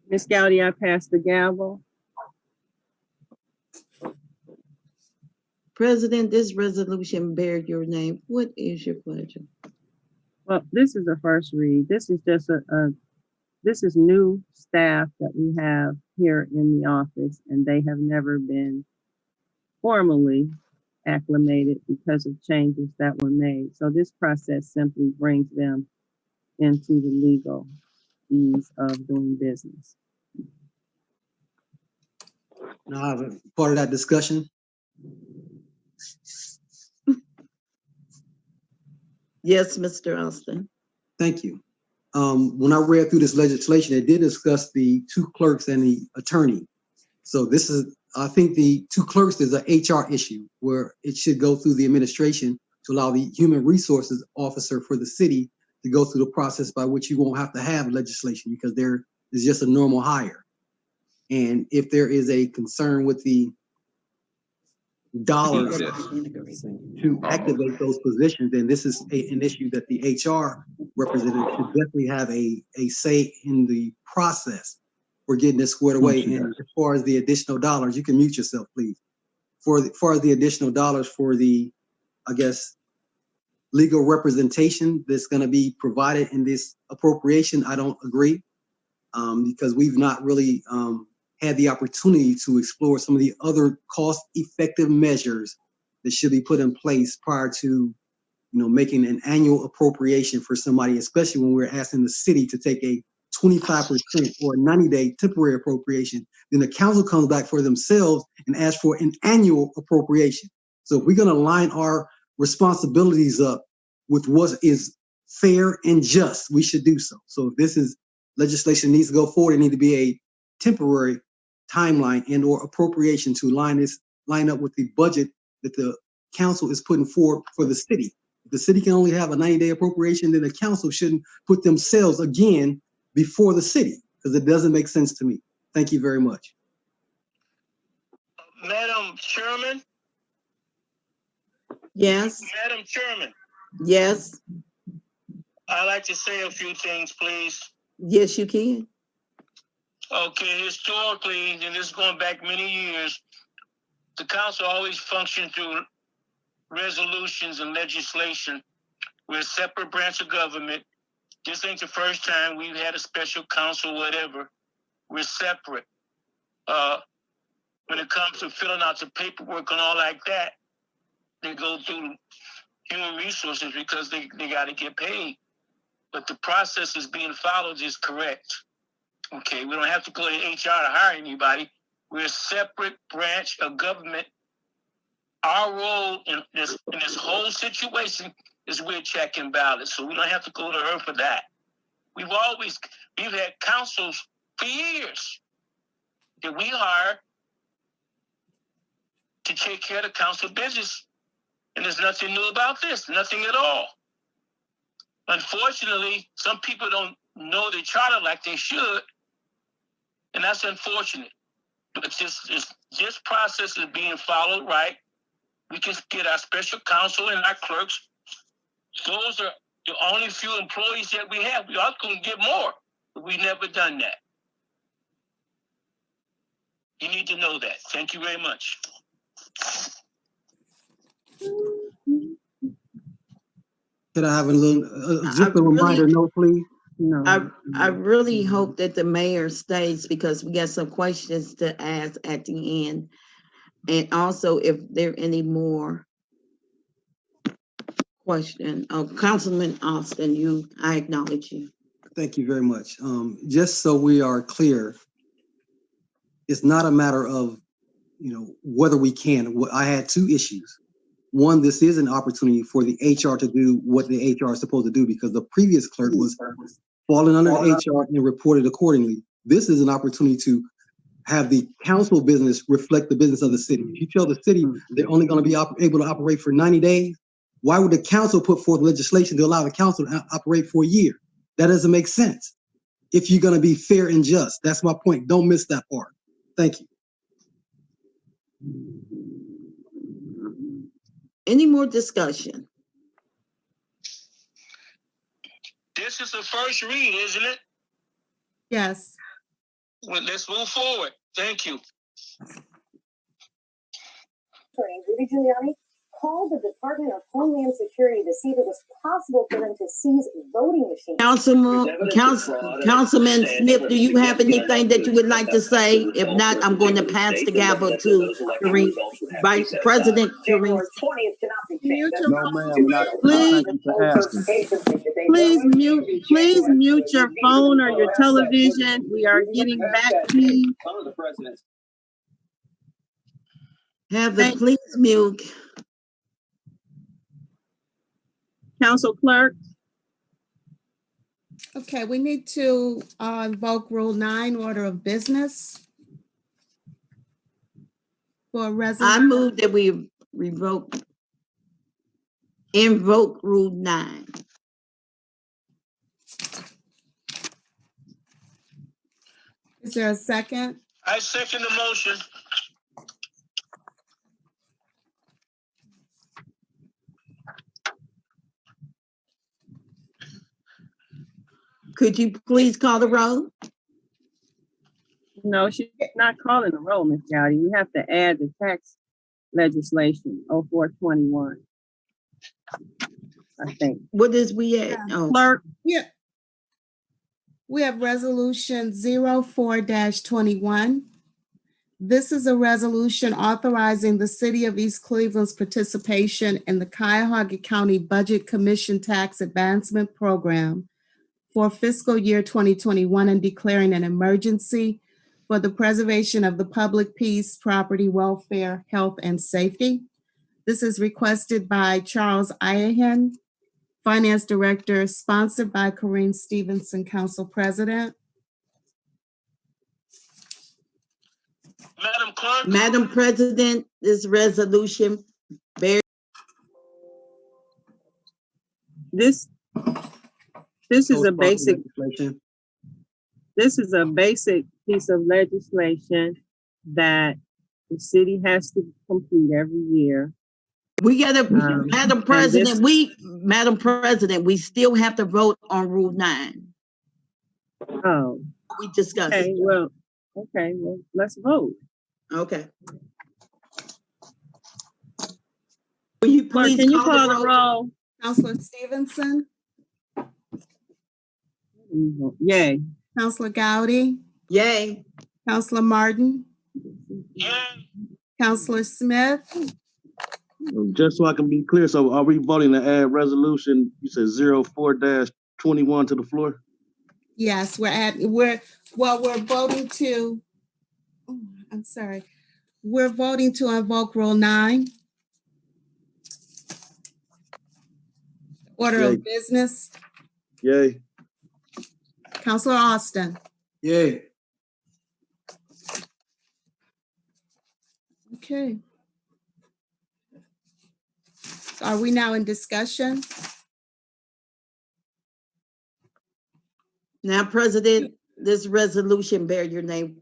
Ms. Gowdy, I pass the gavel. President, this resolution bear your name. What is your pleasure? Well, this is a first read. This is just this is new staff that we have here in the office, and they have never been formally acclimated because of changes that were made. So this process simply brings them into the legal ease of doing business. Now, I have a part of that discussion. Yes, Mr. Austin. Thank you. When I read through this legislation, it did discuss the 2 clerks and the attorney. So this is, I think the 2 clerks is an HR issue where it should go through the administration to allow the human resources officer for the city to go through the process by which you won't have to have legislation because there is just a normal hire. And if there is a concern with the dollars to activate those positions, then this is an issue that the HR representative should definitely have a say in the process for getting this squared away. And as far as the additional dollars, you can mute yourself, please. As far as the additional dollars for the, I guess, legal representation that's going to be provided in this appropriation, I don't agree because we've not really had the opportunity to explore some of the other cost-effective measures that should be put in place prior to, making an annual appropriation for somebody, especially when we're asking the city to take a 25% or a 90-day temporary appropriation. Then the council comes back for themselves and asks for an annual appropriation. So if we're going to line our responsibilities up with what is fair and just, we should do so. So if this is legislation needs to go forward, it needs to be a temporary timeline and or appropriation to line up with the budget that the council is putting forward for the city. If the city can only have a 90-day appropriation, then the council shouldn't put themselves again before the city because it doesn't make sense to me. Thank you very much. Madam Chairman? Yes. Madam Chairman, Yes. I'd like to say a few things, please. Yes, you can. Okay, historically, and this is going back many years, the council always functioned through resolutions and legislation. We're a separate branch of government. This ain't the first time we've had a special counsel, whatever. We're separate. When it comes to filling out the paperwork and all like that, they go through human resources because they got to get paid. But the process is being followed is correct. Okay, we don't have to go to HR to hire anybody. We're a separate branch of government our role in this whole situation is we're checking ballots, so we don't have to go to her for that. We've had councils for years that we hire to take care of the council business, and there's nothing new about this, nothing at all. Unfortunately, some people don't know the charter like they should, and that's unfortunate. But this process is being followed right. We can get our special counsel and our clerks. Those are the only few employees that we have. We are going to get more, but we've never done that. You need to know that. Thank you very much. Could I have a little, just a reminder note, please? No. I really hope that the mayor stays because we got some questions to ask at the end. And also if there are any more questions. Oh, Councilman Austin, I acknowledge you. Thank you very much. Just so we are clear, it's not a matter of, whether we can. I had two issues. One, this is an opportunity for the HR to do what the HR is supposed to do because the previous clerk was falling under HR and reported accordingly. This is an opportunity to have the council business reflect the business of the city. If you tell the city they're only going to be able to operate for 90 days, why would the council put forth legislation to allow the council to operate for a year? That doesn't make sense. If you're going to be fair and just, that's my point. Don't miss that part. Thank you. Any more discussion? This is the first read, isn't it? Yes. Well, let's move forward. Thank you. Rudy Giuliani called the Department of Homeland Security to see if it was possible for them to seize voting machines. Councilman Smith, do you have anything that you would like to say? If not, I'm going to pass the gavel to Vice President Karine. No, ma'am, not. Thank you for asking. Please mute your phone or your television. We are getting back to you. Please mute. Council Clerk. Okay, we need to invoke Rule 9, Order of Business. For I resolution. move that we invoke Rule 9. Is there a second? I second the motion. Could you please call the roll? No, she's not calling the roll, Ms. Gowdy. We have to add the tax legislation, 0421. I think. What is we at? Oh. Clerk. Yeah. We have resolution 04-21. This is a resolution authorizing the City of East Cleveland's participation in the Cuyahoga County Budget Commission Tax Advancement Program for fiscal year 2021 and declaring an emergency for the preservation of the public peace, property, welfare, health, and safety. This is requested by Charles Iahen, Finance Director, sponsored by Karine Stevenson, Council President. Madam Clerk. Madam President, this resolution This is a basic piece of legislation that the city has to complete every year. we gotta, Madam President, we still have to vote on Rule 9. Oh, We discussed. okay, well, let's vote. Okay. Will you Clerk, please can you call the roll? Councilor Stevenson, Yay. Councilor Gowdy, Yay. Councilor Martin, Yay. Councilor Smith, Just so I can be clear, so are we voting to add resolution, you said 04-21 to the floor? yes, we're voting to, oh, I'm sorry. We're voting to invoke Rule 9. Order Yay. of business, Yay. Counselor Austin. Yay. Okay. Are we now in discussion? Now, President, this resolution bear your name.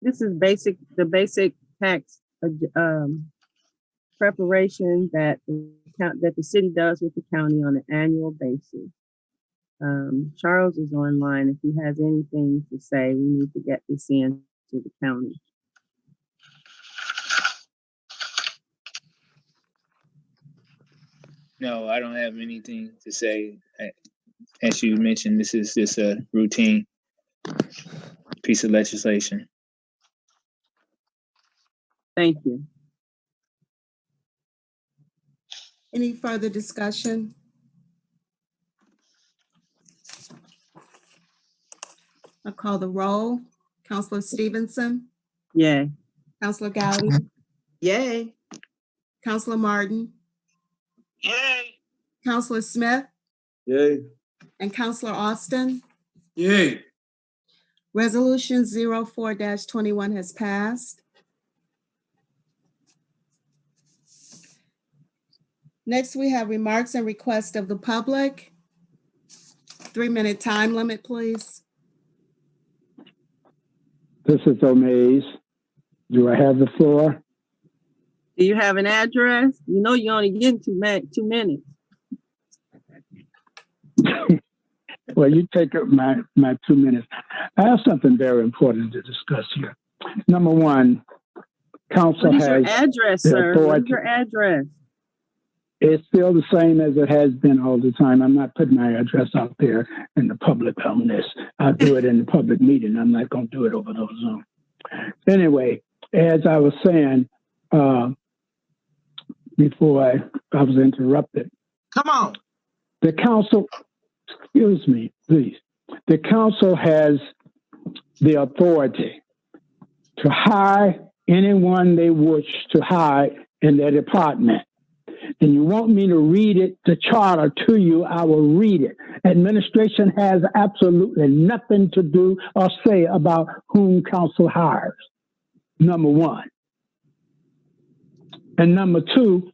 This is the basic tax, preparation that the city does with the county on an annual basis. Charles is online. If he has anything to say, we need to get this in to the county. No, I don't have anything to say. As you mentioned, this is just a routine piece of legislation. Thank you. Any further discussion? I'll call the roll. Counselor Stevenson, Yay. Counselor Gowdy, Yay. Counselor Martin, Yay. Counselor Smith, Yay. and Counselor Austin. Yay. Resolution 04-21 has passed. Next, we have remarks and requests of the public. 3-minute time limit, please. This is Omaze. Do I have the floor? Do you have an address? You know you only getting 2 minutes. Well, you take up my 2 minutes. I have something very important to discuss here. Number one, council What is your has address, the sir? What authority. is your address? It's still the same as it has been all the time. I'm not putting my address out there in the public on this. I'll do it in the public meeting. I'm not going to do it over the Zoom. Anyway, as I was saying before I was interrupted. Come on. The council, excuse me, please. The council has the authority to hire anyone they wish to hire in their department. And you want me to read it, the charter to you, I will read it. Administration has absolutely nothing to do or say about whom council hires. Number one. And number two,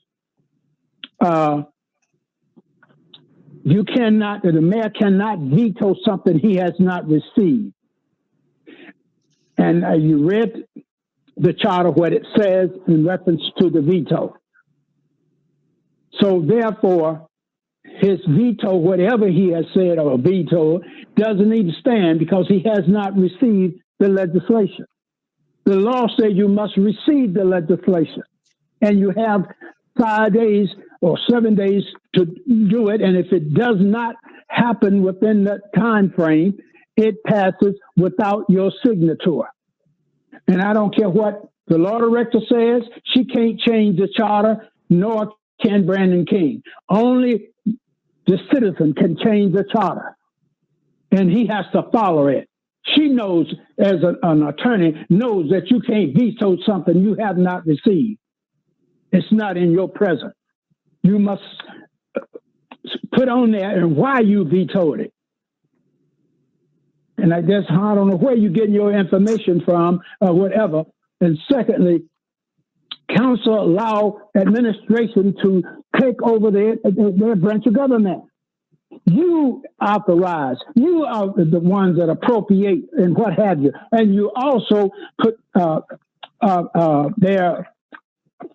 the mayor cannot veto something he has not received. And you read the charter, what it says in reference to the veto. So therefore, his veto, whatever he has said or veto, doesn't even stand because he has not received the legislation. The law says you must receive the legislation, and you have 5 days or 7 days to do it. And if it does not happen within that time frame, it passes without your signature. And I don't care what the law director says, she can't change the charter, nor can Brandon King. Only the citizen can change the charter, and he has to follow it. She knows, as an attorney, knows that you can't veto something you have not received. It's not in your presence. You must put on there and why you vetoed it. And I guess I don't know where you're getting your information from or whatever. And secondly, council allow administration to take over their branch of government. You authorize, you are the ones that appropriate and what have you. And you also put their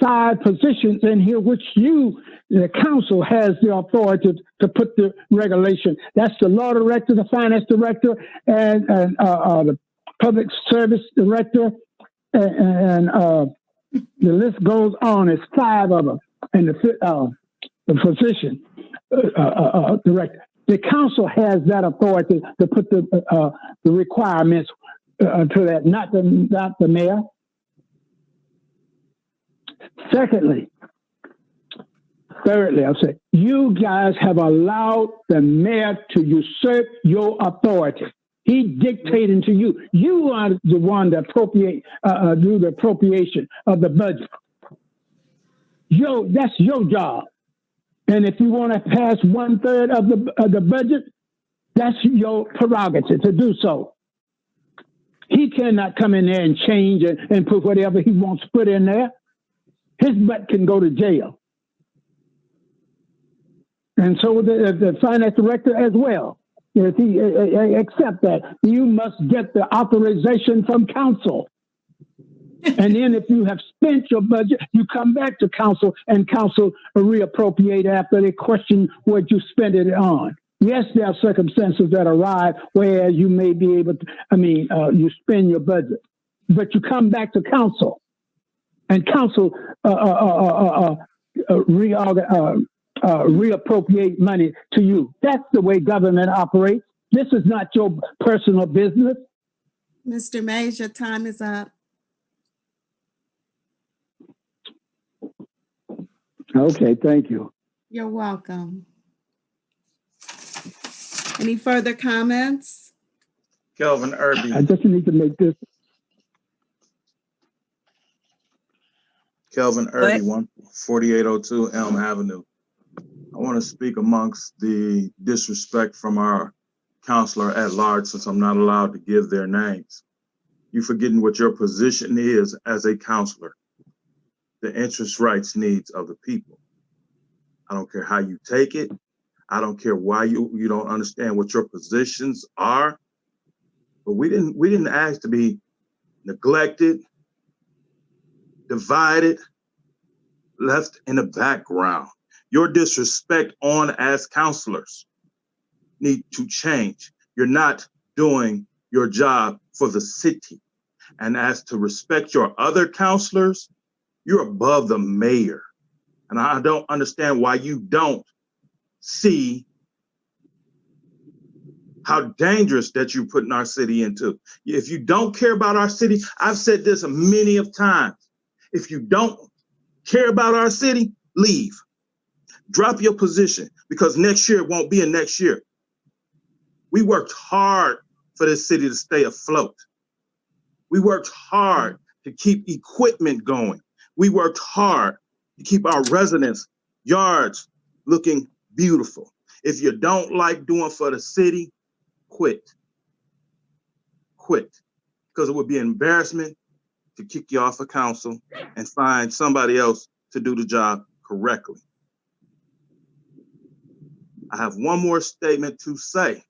5 positions in here, which the council has the authority to put the regulation. That's the law director, the finance director, and the public service director, and the list goes on. It's 5 of them, and the physician director. The council has that authority to put the requirements to that, not the mayor. Thirdly, I'll say, you guys have allowed the mayor to usurp your authority. He dictating to you. You are the one that do the appropriation of the budget. That's your job. And if you want to pass 1/3 of the budget, that's your prerogative to do so. He cannot come in there and change it and put whatever he wants to put in there. His butt can go to jail. And so the finance director as well. If he accept that, you must get the authorization from council. And then if you have spent your budget, you come back to council and council reappropriate after they question what you spent it on. Yes, there are circumstances that arise where you may be able to, you spend your budget, but you come back to council and council reappropriate money to you. That's the way government operates. This is not your personal business. Mr. Mays, your time is up. Okay, thank you. You're welcome. Any further comments? Kelvin Irby. I just need to make this. Kelvin Irby, 4802 Elm Avenue. I want to speak amongst the disrespect from our counselor at large, since I'm not allowed to give their names. You forgetting what your position is as a counselor, the interest, rights, needs of the people. I don't care how you take it. I don't care why you don't understand what your positions are, but we didn't ask to be neglected, divided, left in the background. Your disrespect on as counselors need to change. You're not doing your job for the city. And as to respect your other counselors, you're above the mayor. And I don't understand why you don't see how dangerous that you're putting our city into. If you don't care about our city, I've said this many of times. If you don't care about our city, leave. Drop your position, because next year won't be a next year. We worked hard for this city to stay afloat. We worked hard to keep equipment going. We worked hard to keep our residents' yards looking beautiful. If you don't like doing for the city, quit. Quit. Because it would be an embarrassment to kick you off of council and find somebody else to do the job correctly. I have one more statement to say.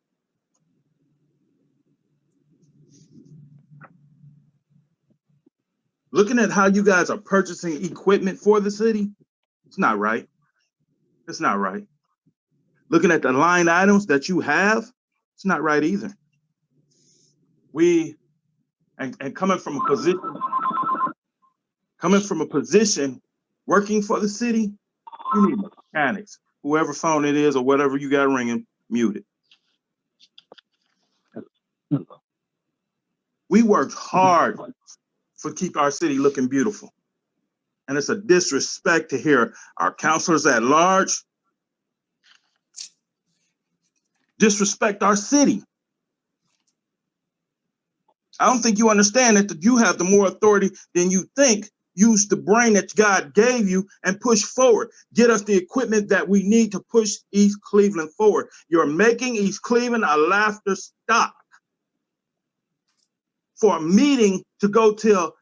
Looking at how you guys are purchasing equipment for the city, it's not right. It's not right. Looking at the line items that you have, it's not right either. And coming from a position working for the city, you need mechanics. Whoever phone it is or whatever you got ringing, mute it. We worked hard for keep our city looking beautiful. And it's a disrespect to hear our councilors at large disrespect our city. I don't think you understand that you have the more authority than you think. Use the brain that God gave you and push forward. Get us the equipment that we need to push East Cleveland forward. You're making East Cleveland a laughter stock. For a meeting to go till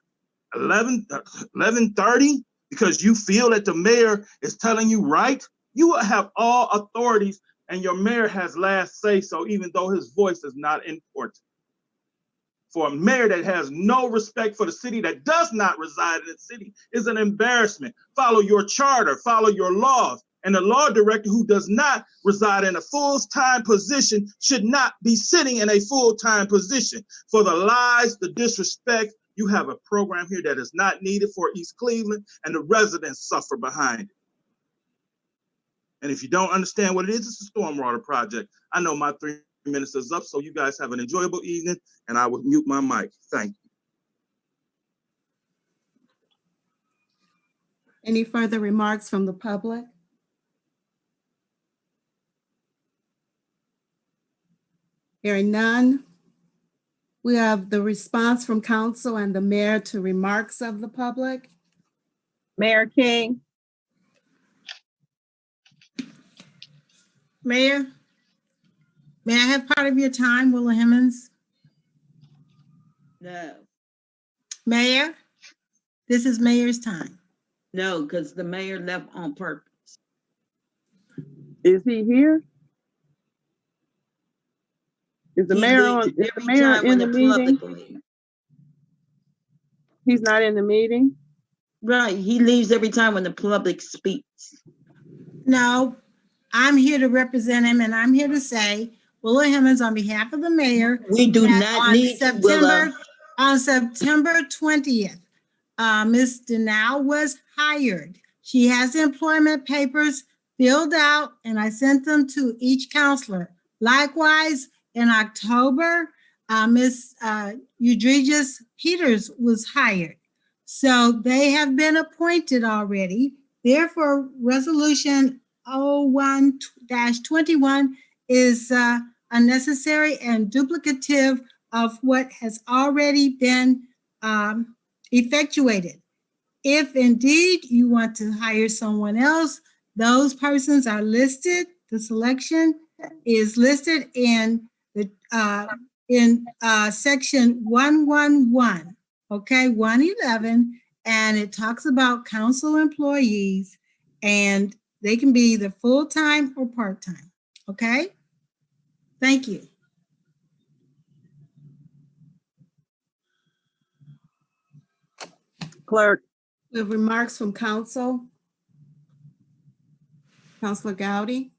11:30 because you feel that the mayor is telling you right, you have all authorities and your mayor has last say so, even though his voice is not important. For a mayor that has no respect for the city, that does not reside in the city, is an embarrassment. Follow your charter, follow your laws. And the law director who does not reside in a full-time position should not be sitting in a full-time position. For the lies, the disrespect, you have a program here that is not needed for East Cleveland, and the residents suffer behind it. And if you don't understand what it is, it's a stormwater project. I know my 3 minutes is up, so you guys have an enjoyable evening, and I will mute my mic. Thank you. Any further remarks from the public? Hearing none, we have the response from council and the mayor to remarks of the public. Mayor King. Mayor, may I have part of your time, Willa Hemmons? No, Mayor, this is Mayor's time. no, because the mayor left on purpose. Is he here? Is the He mayor leaves on, is the every mayor time in when the the meeting? public leaves. He's not in the meeting? Right, he leaves every time when the public speaks. No, I'm here to represent him, and I'm here to say, Willa Hemmons, on behalf of the mayor, We do that not on need you, Willa. On September 20th, Ms. Denal was hired. She has employment papers filled out, and I sent them to each counselor. Likewise, in October, Ms. Eudregius Peters was hired. So they have been appointed already. Therefore, Resolution 01-21 is unnecessary and duplicative of what has already been effectuated. If indeed you want to hire someone else, those persons are listed. The selection is listed in the section 111, okay, 111, and it talks about council employees, and they can be either full-time or part-time, okay? Thank you. Clerk, We have remarks from council. Councilor Gowdy.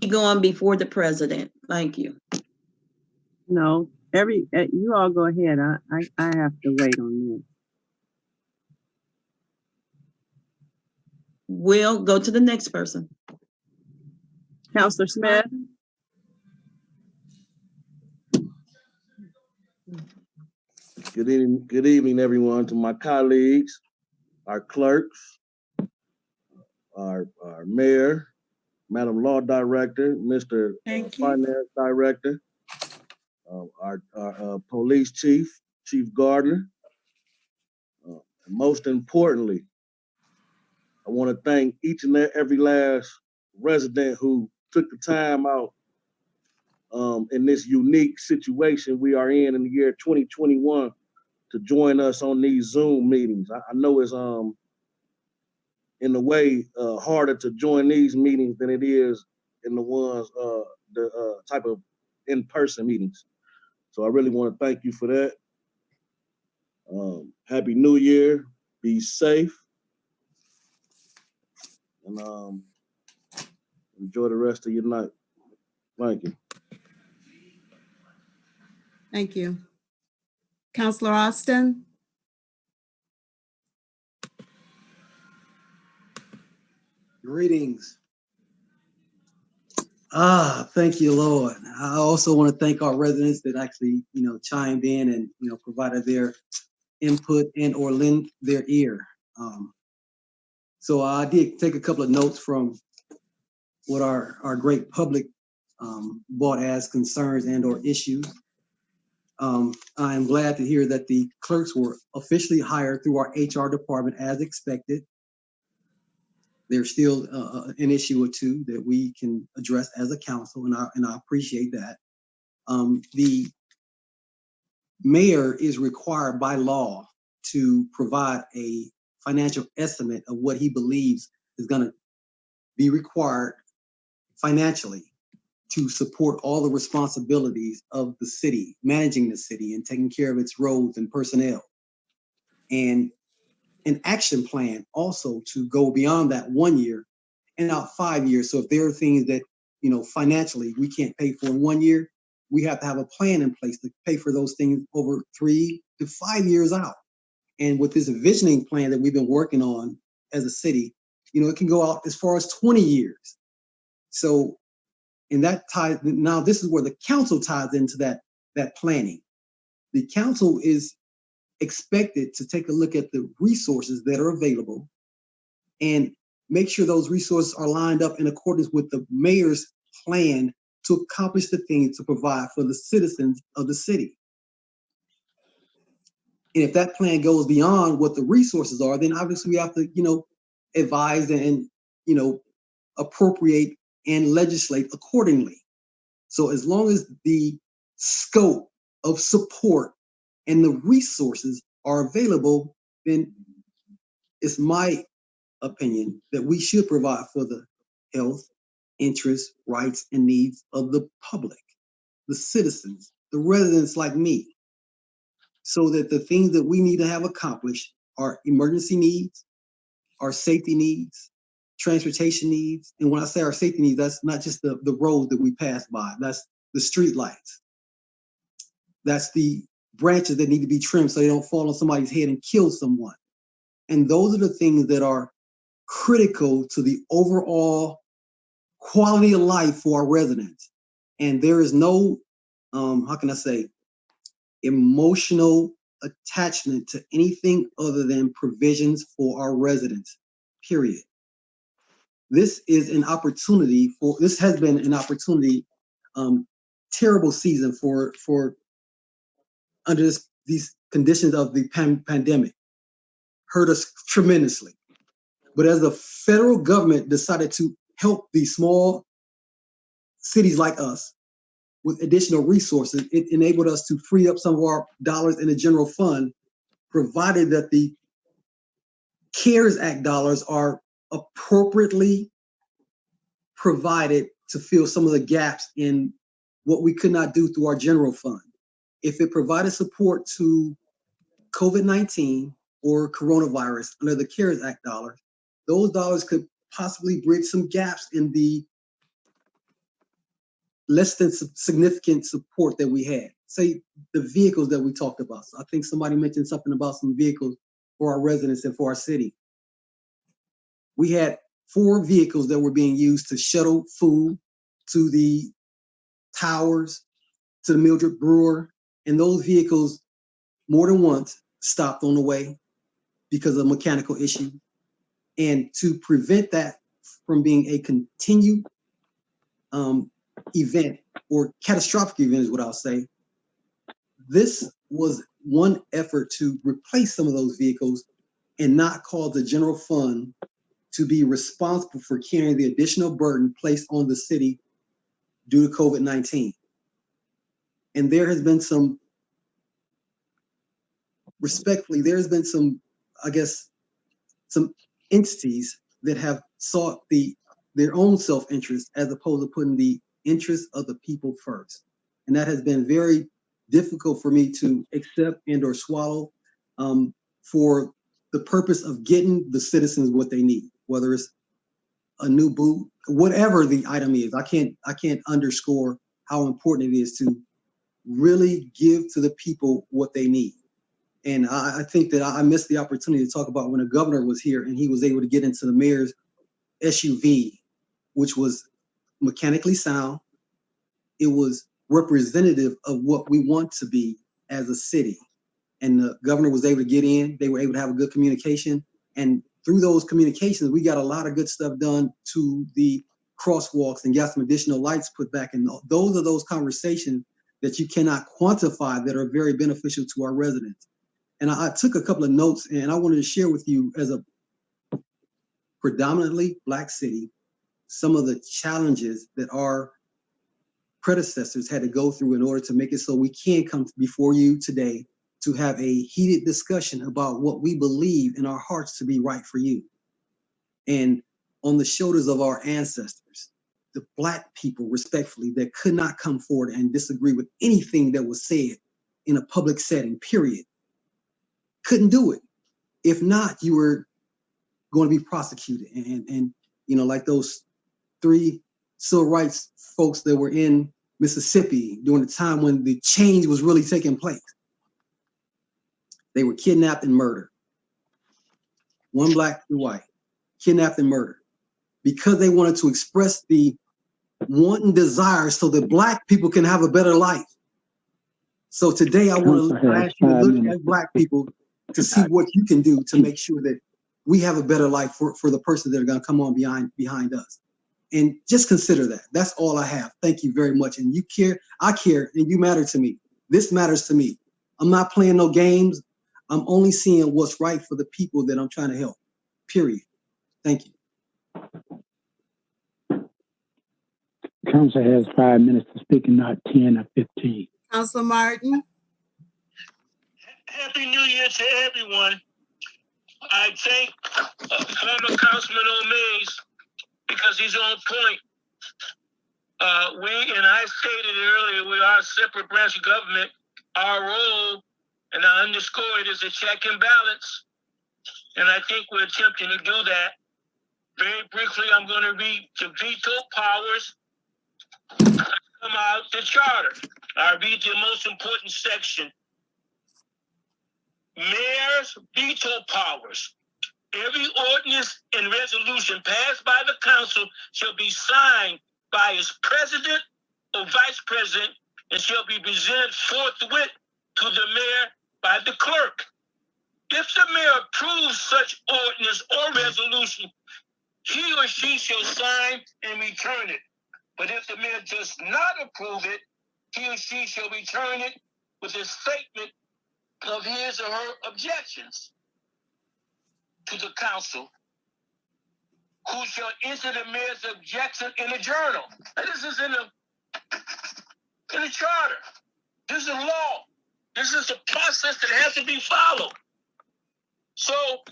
Going before the president. Thank you. no, you all go ahead. I have to wait on this. We'll go to the next person. Counselor Smith? Good evening, everyone, to my colleagues, our clerks, our mayor, Madam Law Director, Mr. Finance Director, our police chief, Chief Gardner. Most importantly, I want to thank each and every last resident who took the time out in this unique situation we are in the year 2021 to join us on these Zoom meetings. I know it's in a way harder to join these meetings than it is in the ones the type of in-person meetings. So I really want to thank you for that. Happy New Year. Be safe. And enjoy the rest of your night. Thank you. Thank you. Councilor Austin. Greetings. Thank you, Lord. I also want to thank our residents that actually, chimed in and, provided their input and or lend their ear. So I did take a couple of notes from what our great public brought as concerns and or issues. I am glad to hear that the clerks were officially hired through our HR department as expected. There's still an issue or two that we can address as a council, and I appreciate that. The mayor is required by law to provide a financial estimate of what he believes is going to be required financially to support all the responsibilities of the city, managing the city and taking care of its roads and personnel. And an action plan also to go beyond that 1 year and out 5 years. So if there are things that, financially we can't pay for in 1 year, we have to have a plan in place to pay for those things over 3 to 5 years out. And with this visioning plan that we've been working on as a city, it can go out as far as 20 years. So, and that ties, now this is where the council ties into that planning. The council is expected to take a look at the resources that are available and make sure those resources are lined up in accordance with the mayor's plan to accomplish the things to provide for the citizens of the city. And if that plan goes beyond what the resources are, then obviously we have to, advise and, appropriate and legislate accordingly. So as long as the scope of support and the resources are available, then it's my opinion that we should provide for the health, interests, rights, and needs of the public, the citizens, the residents like me, so that the things that we need to have accomplished are emergency needs, our safety needs, transportation needs. And when I say our safety needs, that's not just the roads that we pass by, that's the street lights. That's the branches that need to be trimmed so they don't fall on somebody's head and kill someone. And those are the things that are critical to the overall quality of life for our residents. And there is no, how can I say, emotional attachment to anything other than provisions for our residents, period. This is an opportunity this has been an opportunity, terrible season for under these conditions of the pandemic. Hurt us tremendously. But as the federal government decided to help these small cities like us with additional resources, it enabled us to free up some of our dollars in the general fund, provided that the CARES Act dollars are appropriately provided to fill some of the gaps in what we could not do through our general fund. If it provided support to COVID-19 or coronavirus under the CARES Act dollars, those dollars could possibly bridge some gaps in the less than significant support that we had. Say the vehicles that we talked about. So I think somebody mentioned something about some vehicles for our residents and for our city. We had 4 vehicles that were being used to shuttle food to the towers, to the Mildred Brewer, and those vehicles more than once stopped on the way because of mechanical issue. And to prevent that from being a continued event or catastrophic event is what I'll say, this was one effort to replace some of those vehicles and not cause the general fund to be responsible for carrying the additional burden placed on the city due to COVID-19. And there has been some, respectfully, there's been some, I guess, some entities that have sought their own self-interest as opposed to putting the interests of the people first. And that has been very difficult for me to accept and or swallow, for the purpose of getting the citizens what they need, whether it's a new boot, whatever the item is. I can't underscore how important it is to really give to the people what they need. And I think that I missed the opportunity to talk about when the governor was here and he was able to get into the mayor's SUV, which was mechanically sound. It was representative of what we want to be as a city. And the governor was able to get in, they were able to have a good communication. And through those communications, we got a lot of good stuff done to the crosswalks and got some additional lights put back in. Those are those conversations that you cannot quantify that are very beneficial to our residents. And I took a couple of notes and I wanted to share with you, as a predominantly Black city, some of the challenges that our predecessors had to go through in order to make it so we can come before you today to have a heated discussion about what we believe in our hearts to be right for you. And on the shoulders of our ancestors, the Black people, respectfully, that could not come forward and disagree with anything that was said in a public setting, period. Couldn't do it. If not, you were going to be prosecuted. And you know, like those 3 civil rights folks that were in Mississippi during the time when the change was really taking place. They were kidnapped and murdered. 1 Black, 2 white, kidnapped and murdered because they wanted to express the want and desire so that Black people can have a better life. So today I want to ask you to look at Black people to see what you can do to make sure that we have a better life for the person that are going to come on behind us. And just consider that. That's all I have. Thank you very much. And you care, I care, and you matter to me. This matters to me. I'm not playing no games. I'm only seeing what's right for the people that I'm trying to help, period. Thank you. council has 5 minutes to speak and not 10 or 15. Council Martin? Happy New Year to everyone. I thank former Councilman O'Mays because he's on point. And I stated earlier, we are a separate branch of government. Our role, and I underscore it, is a check and balance. And I think we're attempting to do that. Very briefly, I'm going to read the veto powers come out the charter. I read the most important section. Mayor's veto powers. Every ordinance and resolution passed by the council shall be signed by its president or vice president and shall be presented forthwith to the mayor by the clerk. If the mayor approves such ordinance or resolution, he or she shall sign and return it. But if the mayor does not approve it, he or she shall return it with a statement of his or her objections to the council, who shall enter the mayor's objection in a journal. Now, this is in the charter. This is law. This is a process that has to be followed. So,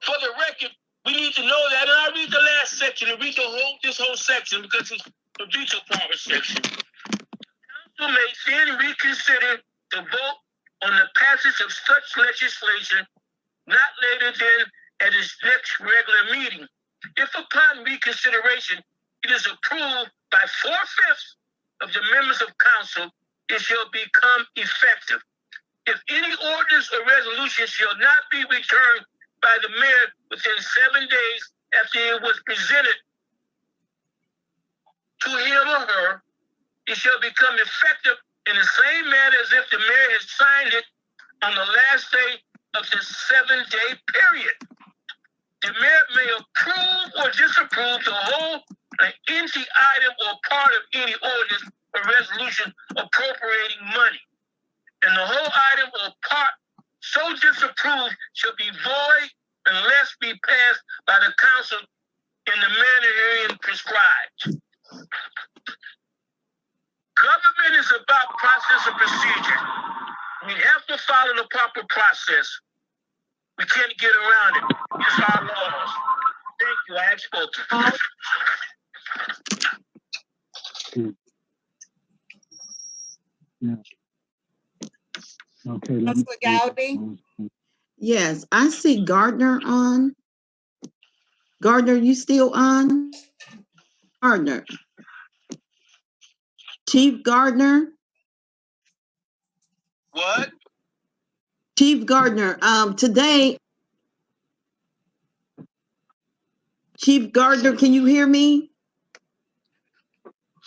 for the record, we need to know that. And I'll read the last section and read this whole section because it's the veto power section. The council may then reconsider the vote on the passage of such legislation not later than at its next regular meeting. If upon reconsideration it is approved by 4/5 of the members of council, it shall become effective. If any ordinance or resolution shall not be returned by the mayor within 7 days after it was presented to him or her, it shall become effective in the same manner as if the mayor had signed it on the last day of the 7-day period. The mayor may approve or disapprove the whole empty item or part of any ordinance or resolution appropriating money. And the whole item or part so disapproved shall be void unless be passed by the council in the manner herein prescribed. Government is about process and procedure. We have to follow the proper process. We can't get around it. It's our laws. Thank you. I have spoken. Yeah. Okay. Councilor Gowdy? Yes, I see Gardner on. Gardner, you still on? Gardner. Chief Gardner? What? Chief Gardner, today, Chief Gardner, can you hear me?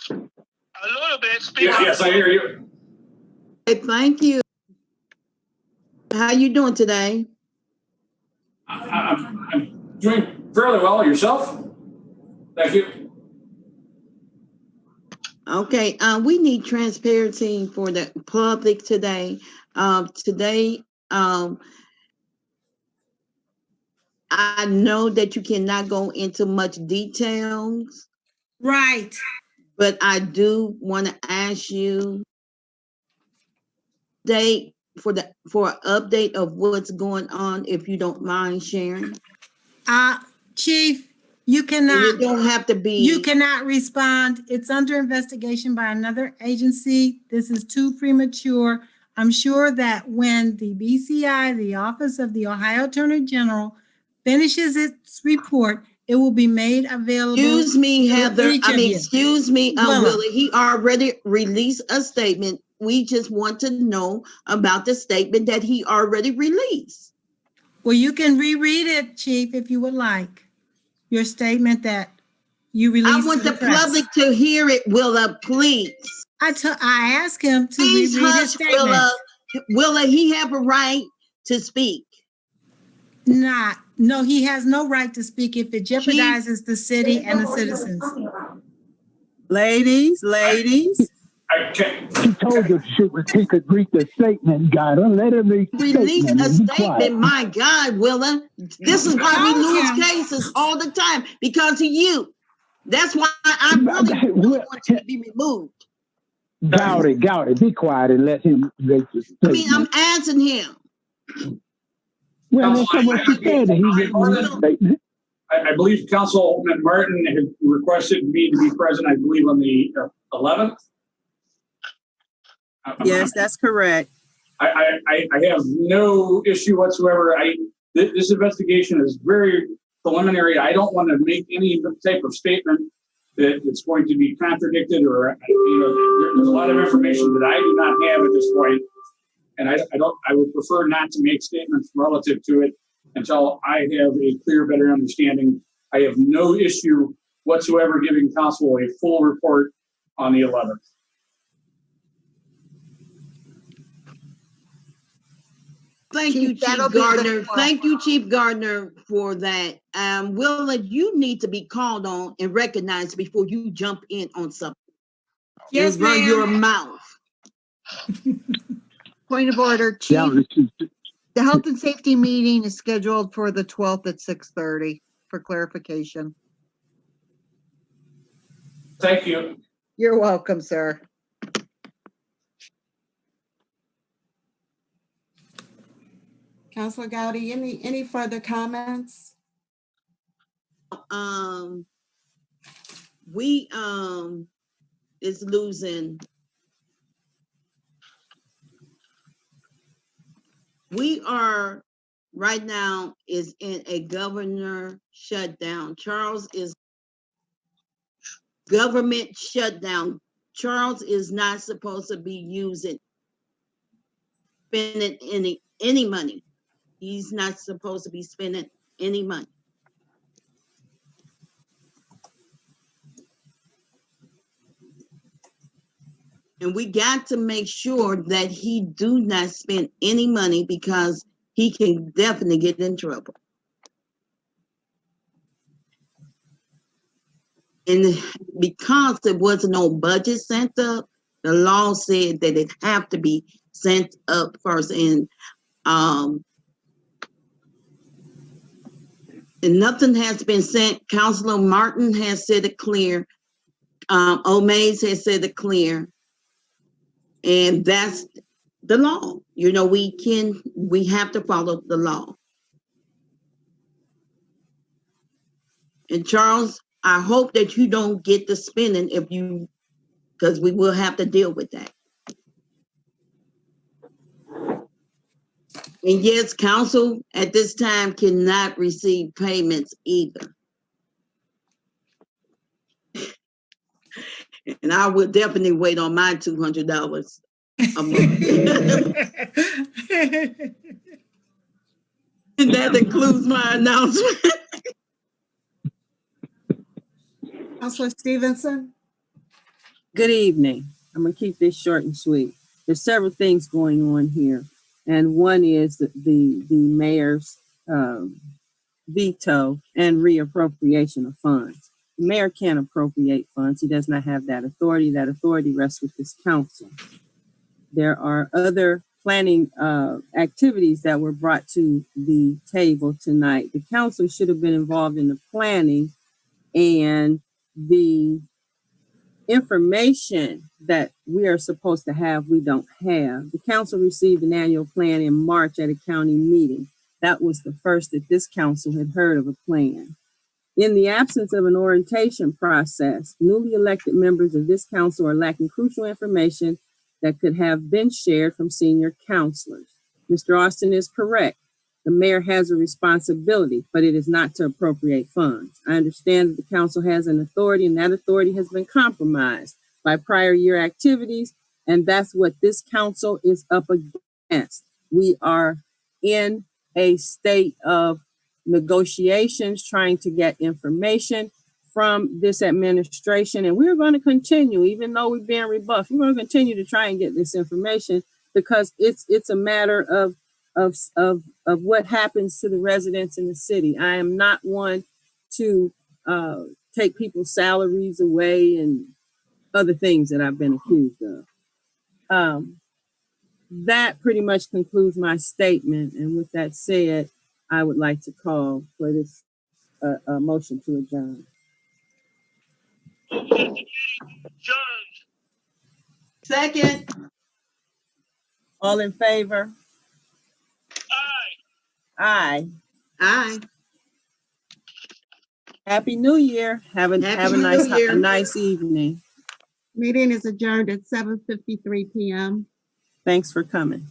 A little bit. Speak up. Yes, I hear you. Okay, thank you. How you doing today? I'm doing fairly well. Yourself? Thank you. Okay, we need transparency for the public today. I know that you cannot go into much details. Right. But I do want to ask you for an update of what's going on, if you don't mind sharing. Chief, you cannot. You don't have to be. You cannot respond. It's under investigation by another agency. This is too premature. I'm sure that when the BCI, the Office of the Ohio Attorney General, finishes its report, it will be made available. Excuse me, Heather. Excuse me, Willa. Willie. He already released a statement. We just want to know about the statement that he already released. Well, you can reread it, Chief, if you would like. Your statement that you released. I want to the press. public to hear it, Willa, please. I asked him to Please reread his hush, statement. Willa. Willa, he have a right to speak. No, he has no right to speak if it jeopardizes the city and the citizens. Ladies. He told you he could read the statement, got her. Let him read the Release statement. a and be quiet. statement, my God, Willa. This is why we lose cases all the time, because of you. That's why I really don't want you to be removed. Gowdy, be quiet and let him make the I mean, I'm statement. asking him. Well, that's what she said. He was Martin, a statement. I believe Councilman Martin had requested me to be present, I believe, on the 11th. Yes, that's correct. I have no issue whatsoever. This investigation is very preliminary. I don't want to make any type of statement that it's going to be contradicted or, there's a lot of information that I do not have at this point. And I would prefer not to make statements relative to it until I have a clear, better understanding. I have no issue whatsoever giving council a full report on the 11th. Thank you, Chief Gardner. Thank you, Chief Gardner, for that. Willa, you need to be called on and recognized before you jump in on something. Yes, and run ma'am. your mouth. Point of order, Chief. The health and safety meeting is scheduled for the 12th at 6:30 for clarification. Thank you. You're welcome, sir. Councilor Gowdy, any further comments? We is losing. We are right now is in a governor shutdown. Charles is government shutdown. Charles is not supposed to be spending any money. He's not supposed to be spending any money. And we got to make sure that he do not spend any money because he can definitely get in trouble. And because there wasn't no budget sent up, the law said that it have to be sent up first. And nothing has been sent. Councilor Martin has said it clear. O'Mays has said it clear. And that's the law. You know, we have to follow the law. And Charles, I hope that you don't get the spending because we will have to deal with that. And yes, council at this time cannot receive payments either. And I will definitely wait on my $200 a month. And that includes my announcement. Councilor Stevenson? Good evening. I'm gonna keep this short and sweet. There's several things going on here. And one is the mayor's veto and reappropriation of funds. The mayor can't appropriate funds. He does not have that authority. That authority rests with this council. There are other planning activities that were brought to the table tonight. The council should have been involved in the planning, and the information that we are supposed to have, we don't have. The council received an annual plan in March at a county meeting. That was the first that this council had heard of a plan. In the absence of an orientation process, newly elected members of this council are lacking crucial information that could have been shared from senior councilors. Mr. Austin is correct. The mayor has a responsibility, but it is not to appropriate funds. I understand that the council has an authority, and that authority has been compromised by prior year activities, and that's what this council is up against. We are in a state of negotiations, trying to get information from this administration, and we're going to continue, even though we're being rebuffed. We're going to continue to try and get this information because it's a matter of what happens to the residents in the city. I am not one to take people's salaries away and other things that I've been accused of. That pretty much concludes my statement. And with that said, I would like to call for this motion to adjourn. move that the meeting adjourned. Second, All in favor? Aye. aye. Happy New Year. Have a Happy New nice, Year. a nice evening. Meeting is adjourned at 7:53 PM. Thanks for coming.